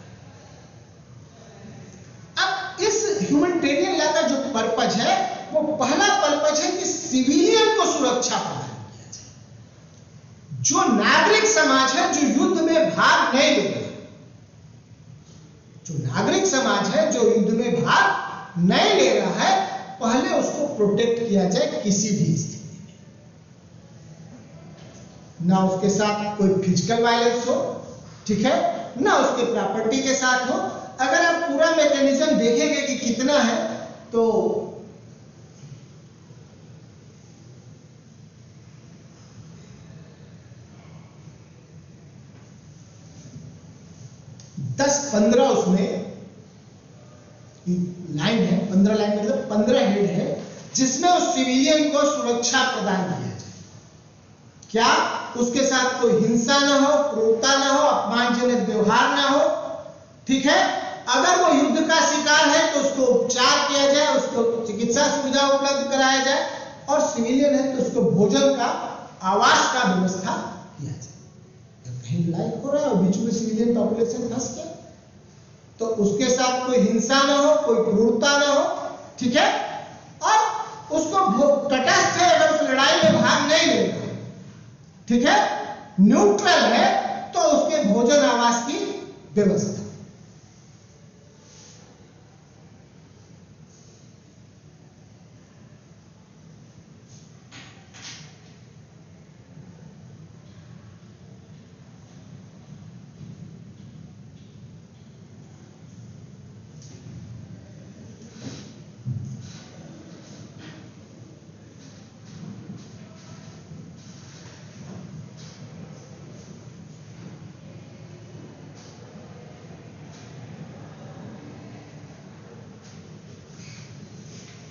अब इस ह्यूमैनिटेरियन लॉ का जो पर्पज है वो पहला पर्पज है कि सिविलियन को सुरक्षा प्रदान किया जाए। जो नागरिक समाज है जो युद्ध में भाग नहीं ले रहा, जो नागरिक समाज है जो युद्ध में भाग नहीं ले रहा है, पहले उसको प्रोटेक्ट किया जाए किसी भी स्थिति में। ना उसके साथ कोई फिजिकल वायलेंस हो, ठीक है, ना उसके प्रॉपर्टी के साथ हो। अगर आप पूरा मैकेनिज्म देखेंगे कि कितना है, तो दस 15 उसमें लाइन है, 15 लाइन मतलब 15 हेड है, जिसमें उस सिविलियन को सुरक्षा प्रदान किया जाए। क्या? उसके साथ कोई हिंसा ना हो, क्रूरता ना हो, अपमानजनक व्यवहार ना हो, ठीक है। अगर वो युद्ध का शिकार है तो उसको उपचार किया जाए, उसको चिकित्सा सुविधा उपलब्ध कराया जाए, और सिविलियन है तो उसको भोजन का, आवास का व्यवस्था किया जाए। कहीं लड़ाई हो रहा है और बीच में सिविलियन पॉपुलेशन फंस गया, तो उसके साथ कोई हिंसा ना हो, कोई क्रूरता ना हो, ठीक है। और में भाग नहीं लेगा, ठीक है, न्यूट्रल है, तो उसके भोजन आवास की व्यवस्था।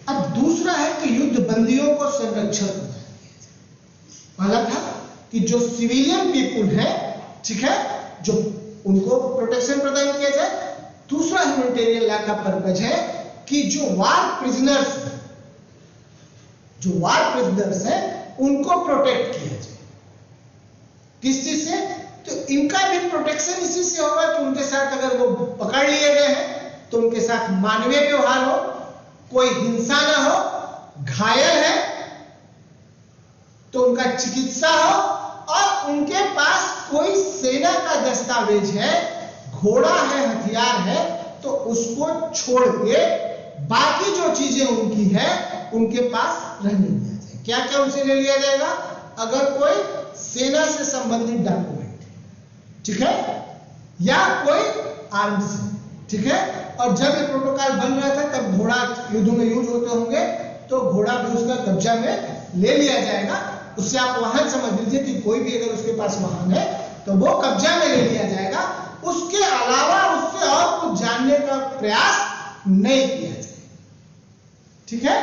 अब दूसरा है कि युद्ध बंदियों को संरक्षण प्रदान किया जाए। पहला था कि जो सिविलियन पीपुल है, ठीक है, जो उनको प्रोटेक्शन प्रदान किया जाए। दूसरा ह्यूमैनिटेरियन लॉ का पर्पज है कि जो वार प्रिजनर्स हैं उनको प्रोटेक्ट किया जाए। किस चीज से? तो इनका भी प्रोटेक्शन इसी से होगा कि उनके साथ अगर वो पकड़ लिए गए हैं तो उनके साथ मानवीय व्यवहार हो, कोई हिंसा ना हो, घायल है तो उनका चिकित्सा हो, और उनके पास कोई सेना का दस्तावेज है, घोड़ा है, हथियार है, तो उसको छोड़ के बाकी जो चीजें उनकी है उनके पास रहने दिया जाए। क्या क्या उनसे ले लिया जाएगा? अगर कोई सेना से संबंधित डॉक्यूमेंट, ठीक है, या कोई आर्म्स है, ठीक है। और जब ये प्रोटोकॉल बन रहा था तब घोड़ा युद्ध में यूज होते होंगे, तो घोड़ा भी उसका कब्जा में ले लिया जाएगा। उससे आप वाहन समझ लीजिए कि कोई भी अगर उसके पास वाहन है तो वो कब्जा में ले लिया जाएगा। उसके अलावा उससे और कुछ जानने का प्रयास नहीं किया जाएगा, ठीक है।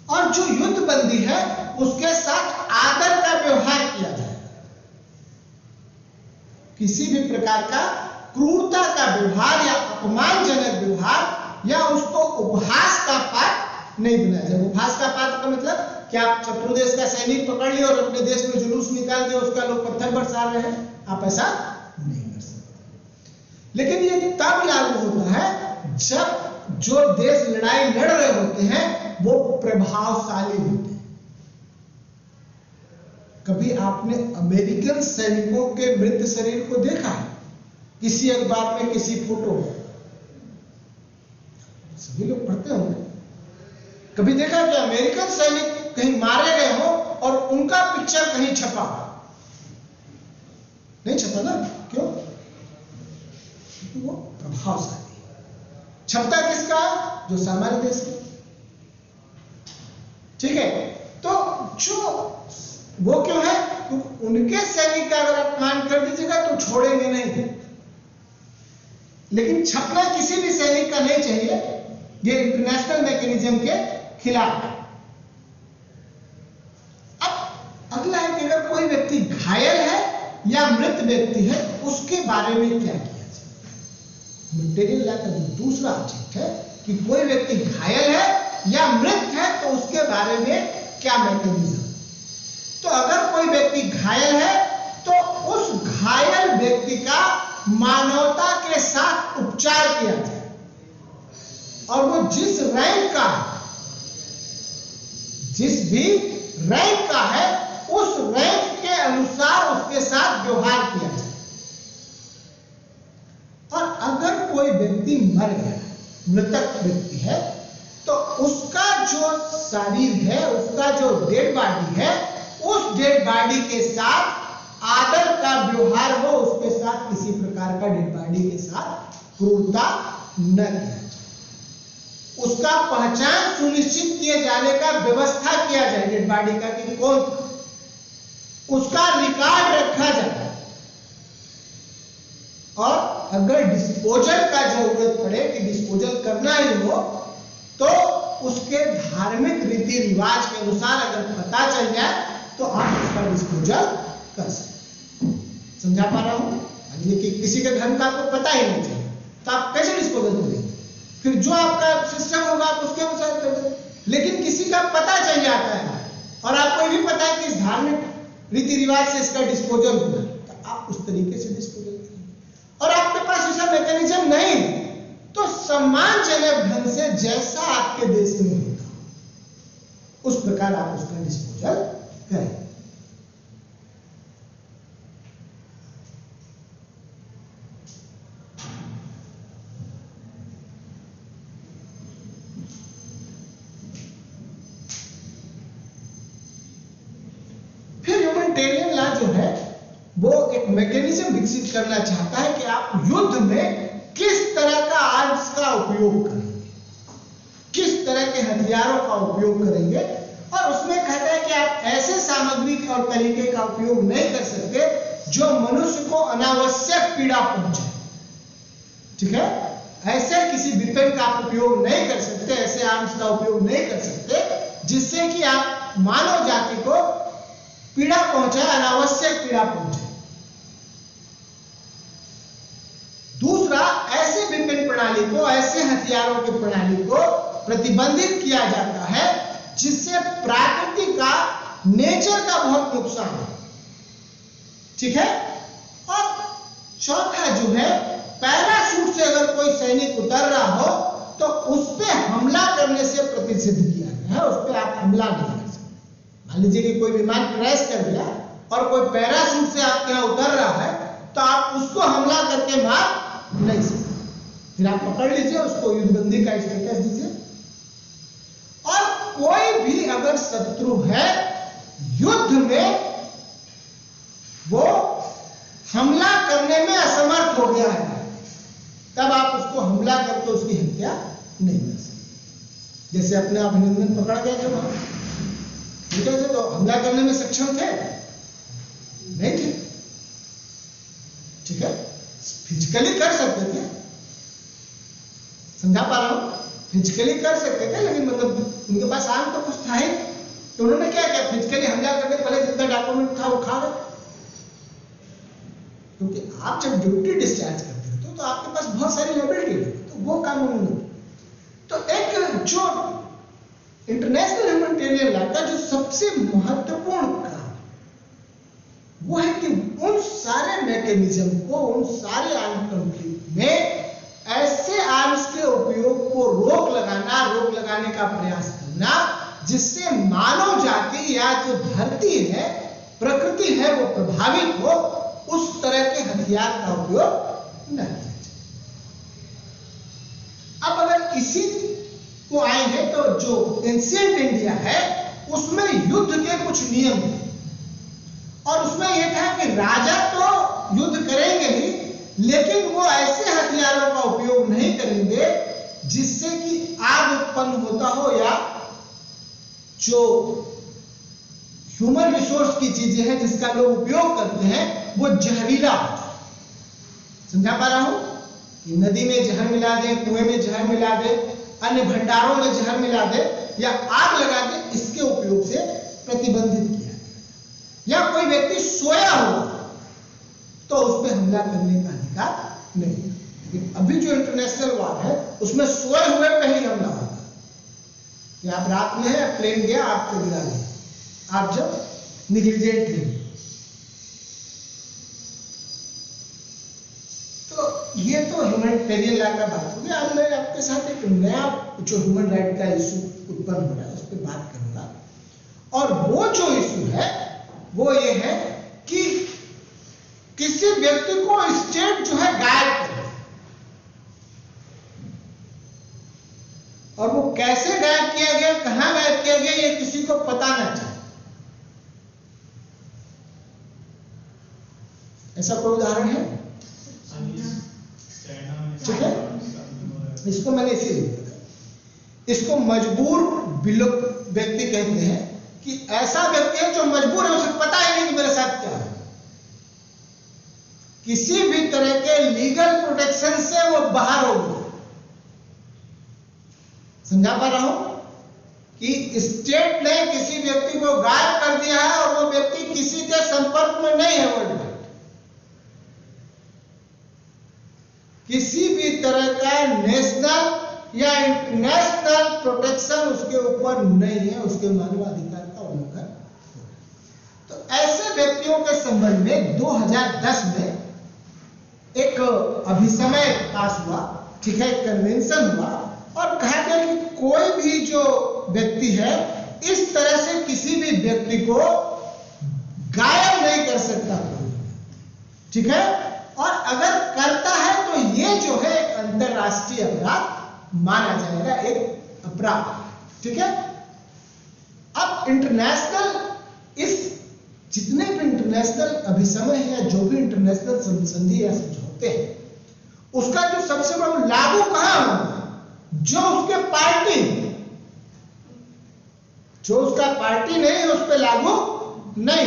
और जो युद्ध बंदी है उसके साथ आदर का व्यवहार किया जाएगा। किसी भी प्रकार का क्रूरता का व्यवहार या अपमानजनक व्यवहार या उसको उपहास का पात्र नहीं बनाया जाए। उपहास का पात्र का मतलब कि आप शत्रु देश का सैनिक पकड़ लिए और अपने देश में जुलूस निकाल दिया, उसका लोग पत्थर बरसा रहे हैं, आप ऐसा नहीं कर सकते। लेकिन ये तब लागू होता है जब जो देश लड़ाई लड़ रहे होते हैं वो प्रभावशाली होते हैं। कभी आपने अमेरिकन सैनिकों के मृत शरीर को देखा है? किसी अखबार में, किसी फोटो में? सभी लोग पढ़ते होंगे। कभी देखा कि अमेरिकन सैनिक कहीं मारे गए हो और उनका पिक्चर कहीं छपा? नहीं छपा ना। क्यों? क्योंकि वो प्रभावशाली है। छपता किसका? जो सामान्य देश का, ठीक है। तो जो वो क्यों है? क्योंकि उनके सैनिक का अगर अपमान कर दीजिएगा तो छोड़ेंगे नहीं। लेकिन छपना किसी भी सैनिक का नहीं चाहिए, ये इंटरनेशनल मैकेनिज्म के खिलाफ है। अब अगला है कि अगर कोई व्यक्ति घायल है या मृत व्यक्ति है उसके बारे में क्या किया जाए। ह्यूमैनिटेरियन लॉ का दूसरा ऑब्जेक्ट है कि कोई व्यक्ति घायल है या मृत है तो उसके बारे में क्या मैकेनिज्म। तो अगर कोई व्यक्ति घायल है तो उस घायल व्यक्ति का मानवता के साथ उपचार किया जाए, और वो जिस रैंक का, जिस भी रैंक का है उस रैंक के अनुसार उसके साथ व्यवहार किया जाए। और अगर कोई व्यक्ति मर गया, मृतक व्यक्ति है, तो उसका जो शरीर है, उसका जो डेड बॉडी है, उस डेड बॉडी के साथ आदर का व्यवहार हो, उसके साथ किसी प्रकार का डेड बॉडी के साथ क्रूरता न किया जाए। उसका पहचान सुनिश्चित किए जाने का व्यवस्था किया जाए डेड बॉडी का कि कौन, उसका रिकॉर्ड रखा जाए। और अगर डिस्पोजल का जरूरत पड़े कि डिस्पोजल करना ही हो तो उसके धार्मिक रीति रिवाज के अनुसार अगर पता चल जाए तो आप उसका डिस्पोजल कर सकते। समझा पा रहा हूं? कि किसी के धर्म का आपको पता ही नहीं चले तो आप कैसे डिस्पोजल करेंगे? फिर जो आपका सिस्टम होगा आप उसके अनुसार कर देंगे। लेकिन किसी का पता चल जाता है और आपको ये भी पता है कि इस धार्मिक रीति रिवाज से इसका डिस्पोजल होगा, तो आप उस तरीके से डिस्पोजल करेंगे। और आपके पास ऐसा मैकेनिज्म नहीं तो सम्मानजनक ढंग से जैसा आपके देश में होता उस प्रकार आप उसका डिस्पोजल करें। फिर ह्यूमैनिटेरियन लॉ जो है वो एक मैकेनिज्म विकसित करना चाहता है कि आप युद्ध में किस तरह का आर्म्स का उपयोग करेंगे, किस तरह के हथियारों का उपयोग करेंगे, और उसमें कहता है कि आप ऐसे सामग्री और तरीके का उपयोग नहीं कर सकते जो मनुष्य को अनावश्यक पीड़ा पहुंचे। ठीक है, ऐसे किसी विपिन का आप उपयोग नहीं कर सकते, ऐसे आर्म्स का उपयोग नहीं कर सकते जिससे कि आप मानव जाति को पीड़ा पहुंचाए, अनावश्यक पीड़ा पहुंचे। दूसरा, ऐसे विपिन प्रणाली को, ऐसे हथियारों की प्रणाली को प्रतिबंधित किया जाता है जिससे प्रकृति का, नेचर का बहुत नुकसान है। ठीक है, और चौथा जो है, पैराशूट से अगर कोई सैनिक उतर रहा हो तो उस पर हमला करने से प्रतिषेध किया गया है, उस पर आप हमला नहीं कर सकते। मान लीजिए कि कोई विमान क्रैश कर गया और कोई पैराशूट से आपके यहां उतर रहा है तो आप उसको हमला करके मार नहीं सकते, फिर आप पकड़ लीजिए, उसको युद्धबंदी का स्टेटस दीजिए। और कोई भी अगर शत्रु है युद्ध में, वो हमला करने में असमर्थ हो गया है, तब आप उसको हमला करके उसकी हत्या नहीं कर सकते। जैसे अपने अभिनंदन पकड़ गए थे वहां, ठीक है, तो हमला करने में सक्षम थे नहीं थे। ठीक है, फिजिकली कर सकते थे, समझा पा रहा हूं, फिजिकली कर सकते थे, लेकिन मतलब उनके पास आर्म तो कुछ था ही, तो उन्होंने क्या किया, फिजिकली हमला करने के पहले जितना डॉक्यूमेंट था वो खा गए। क्योंकि आप जब ड्यूटी डिस्चार्ज करते हो तो आपके पास बहुत सारी लायबिलिटी है, तो वो काम उन्होंने। तो एक जो इंटरनेशनल ह्यूमैनिटेरियन लॉ का जो सबसे महत्वपूर्ण काम वो है कि उन सारे मैकेनिज्म को, उन सारे आर्म कॉन्फ्लिक्ट में ऐसे आर्म्स के उपयोग को रोक लगाने का प्रयास करना जिससे मानव जाति या जो धरती है, प्रकृति है, वो प्रभावित हो, उस तरह के हथियार का उपयोग न किया जाए। अब अगर इसी को आएंगे तो जो एंशिएंट इंडिया है उसमें युद्ध के कुछ नियम थे, और उसमें यह था कि राजा तो युद्ध करेंगे ही, लेकिन वो ऐसे हथियारों का उपयोग नहीं करेंगे जिससे कि आग उत्पन्न होता हो, या जो ह्यूमन रिसोर्स की चीजें हैं जिसका लोग उपयोग करते हैं वो जहरीला हो। समझा पा रहा हूं कि नदी में जहर मिला दे, कुएं में जहर मिला दे, अन्य भंडारों में जहर मिला दे, या आग लगा दे, इसके उपयोग से प्रतिबंधित किया गया। या कोई व्यक्ति सोया हो तो उस पर हमला करने का अधिकार नहीं। लेकिन अभी जो इंटरनेशनल वॉर है उसमें सोए हुए पे ही हमला होगा कि आप रात में है, प्लेन गया, आपको गिरा दिया, आप जब निग्लिजेंट थे। तो ये तो ह्यूमैनिटेरियन लॉ का बात हो गया। अब मैं आपके साथ एक नया जो ह्यूमन राइट का इशू उत्पन्न हो रहा है उस पर बात करूंगा, और वो जो इशू है वो ये है कि किसी व्यक्ति को स्टेट जो है गायब कर, और वो कैसे गायब किया गया, कहां गायब किया गया, ये किसी को पता ना चले। ऐसा कोई उदाहरण है? ठीक है, इसको मैंने इसीलिए, इसको मजबूर व्यक्ति कहते हैं कि ऐसा व्यक्ति है जो मजबूर है, उसे पता ही नहीं कि मेरे साथ क्या है। किसी भी तरह के लीगल प्रोटेक्शन से वो बाहर हो गया। समझा पा रहा हूं कि स्टेट ने किसी व्यक्ति को गायब कर दिया है और वो व्यक्ति किसी के संपर्क में नहीं है वर्ल्ड में। किसी भी तरह का नेशनल या इंटरनेशनल प्रोटेक्शन उसके ऊपर नहीं है, उसके मानवाधिकार का उल्लंघन। तो ऐसे व्यक्तियों के संबंध में 2010 में एक अभिसमय पास हुआ ठीक है, कन्वेंशन हुआ और कहा गया कि कोई भी जो व्यक्ति है इस तरह से किसी भी व्यक्ति को गायब नहीं कर सकता, ठीक है, और अगर करता है तो ये जो है एक अंतरराष्ट्रीय अपराध माना जाएगा, एक अपराध, ठीक है। अब इंटरनेशनल, इस जितने भी इंटरनेशनल अभिसमय है या जो भी इंटरनेशनल संधि या समझौते हैं, उसका जो सबसे बड़ा लागू कहां होगा, जो उसके पार्टी, जो उसका पार्टी नहीं है उस पर लागू नहीं,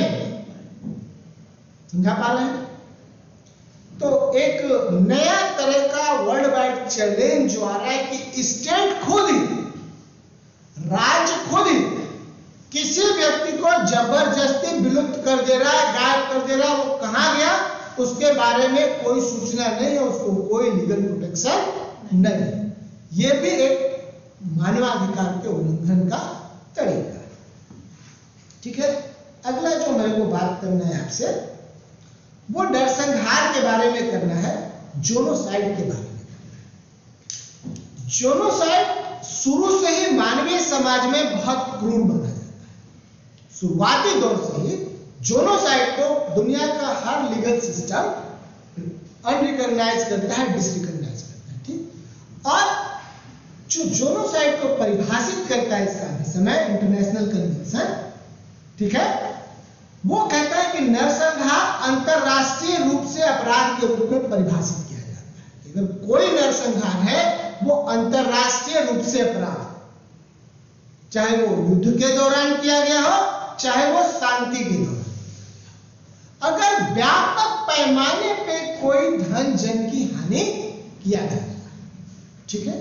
समझा पा रहे हैं। तो एक नया तरह का वर्ल्ड वाइड चैलेंज जो आ रहा है कि स्टेट खुद ही, राज्य खुद ही किसी व्यक्ति को जबरदस्ती विलुप्त कर दे रहा है, गायब कर दे रहा है, वो कहां गया उसके बारे में कोई सूचना नहीं है, उसको कोई लीगल प्रोटेक्शन नहीं। ये भी एक मानवाधिकार के उल्लंघन का तरीका है, ठीक है। अगला जो मेरे को बात करना है आपसे, वो नरसंहार के बारे में करना है, जोनोसाइड के बारे में। जोनोसाइड शुरू से ही मानवीय समाज में बहुत क्रूर माना जाता है। शुरुआती दौर से ही जोनोसाइड को दुनिया का हर लीगल सिस्टम अनरिकॉग्नाइज करता है, डिसरिकॉग्नाइज करता है, ठीक। और जो जोनोसाइड को परिभाषित करता है इसका अभिसमय इंटरनेशनल कन्वेंशन, ठीक है, वो कहता है कि नरसंहार अंतरराष्ट्रीय रूप से अपराध के रूप में परिभाषित किया जाता है। अगर कोई नरसंहार है वो अंतरराष्ट्रीय रूप से अपराध, चाहे वो युद्ध के दौरान किया गया हो, चाहे वो शांति के दौरान। अगर व्यापक पैमाने पे कोई धन जन की हानि किया जाता है, ठीक है,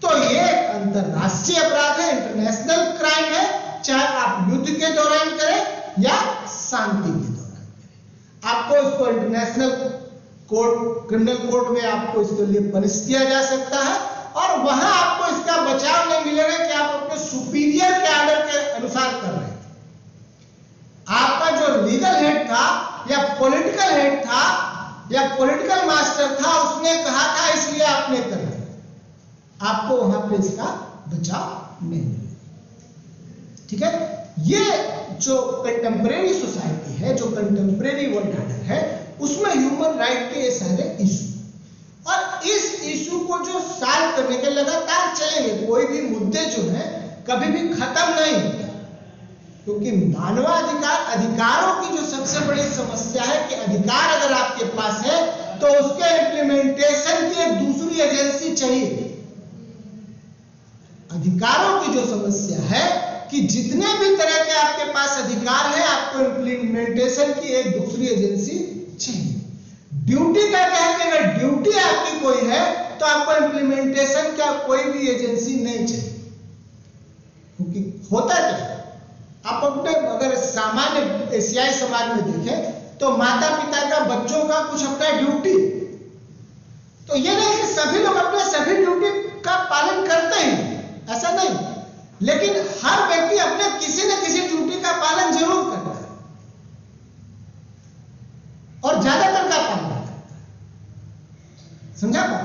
तो ये अंतरराष्ट्रीय अपराध है, इंटरनेशनल क्राइम है, चाहे आप युद्ध के दौरान करें या शांति के दौरान करें। आपको इसको इंटरनेशनल कोर्ट, क्रिमिनल कोर्ट में आपको इसके लिए पनिश किया जा सकता है, और वहां आपको इसका बचाव नहीं मिलेगा कि आप अपने सुपीरियर के आर्डर के अनुसार कर रहे हैं। आपका जो लीगल हेड था या पॉलिटिकल हेड था या पॉलिटिकल मास्टर था, उसने कहा था इसलिए आपने कर दिया, आपको वहां पे इसका बचाव नहीं मिलेगा, ठीक है। ये जो कंटेम्परेरी सोसाइटी है, जो कंटेम्परेरी वर्ल्ड ऑर्डर है, उसमें ह्यूमन राइट के सारे इशू, और इस इशू को जो सॉल्व करने के लगातार चलेंगे, कोई भी मुद्दे जो है कभी भी खत्म नहीं होते, क्योंकि मानवाधिकार, अधिकारों की जो सबसे बड़ी समस्या है कि अधिकार अगर आपके पास है तो उसके इंप्लीमेंटेशन की एक दूसरी एजेंसी चाहिए। अधिकारों की जो समस्या है कि जितने भी तरह के आपके पास अधिकार है, आपको इंप्लीमेंटेशन की एक दूसरी एजेंसी चाहिए। ड्यूटी का क्या है कि अगर ड्यूटी आपकी कोई है तो आपको इंप्लीमेंटेशन का कोई भी एजेंसी नहीं चाहिए, क्योंकि होता क्या है, आप अपने अगर सामान्य एशियाई समाज में देखें तो माता पिता का बच्चों का कुछ अपना ड्यूटी, तो ये नहीं कि सभी लोग अपने सभी ड्यूटी का पालन करते हैं, ऐसा नहीं, लेकिन हर व्यक्ति अपने किसी न किसी ड्यूटी का पालन जरूर करता है, और ज्यादातर का पालन करता है, समझा पा?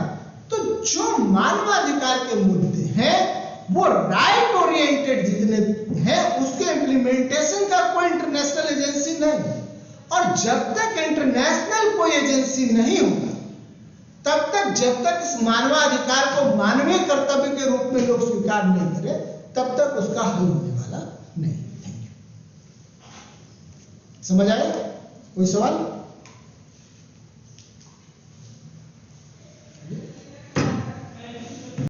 तो जो मानवाधिकार के मुद्दे हैं वो राइट ओरिएंटेड जितने हैं, उसके इंप्लीमेंटेशन का कोई इंटरनेशनल एजेंसी नहीं, और जब तक इंटरनेशनल कोई एजेंसी नहीं होगा, तब तक, जब तक इस मानवाधिकार को मानवीय कर्तव्य के रूप में लोग स्वीकार नहीं करें, तब तक उसका हल होने वाला नहीं। Thank you. समझ आया? कोई सवाल?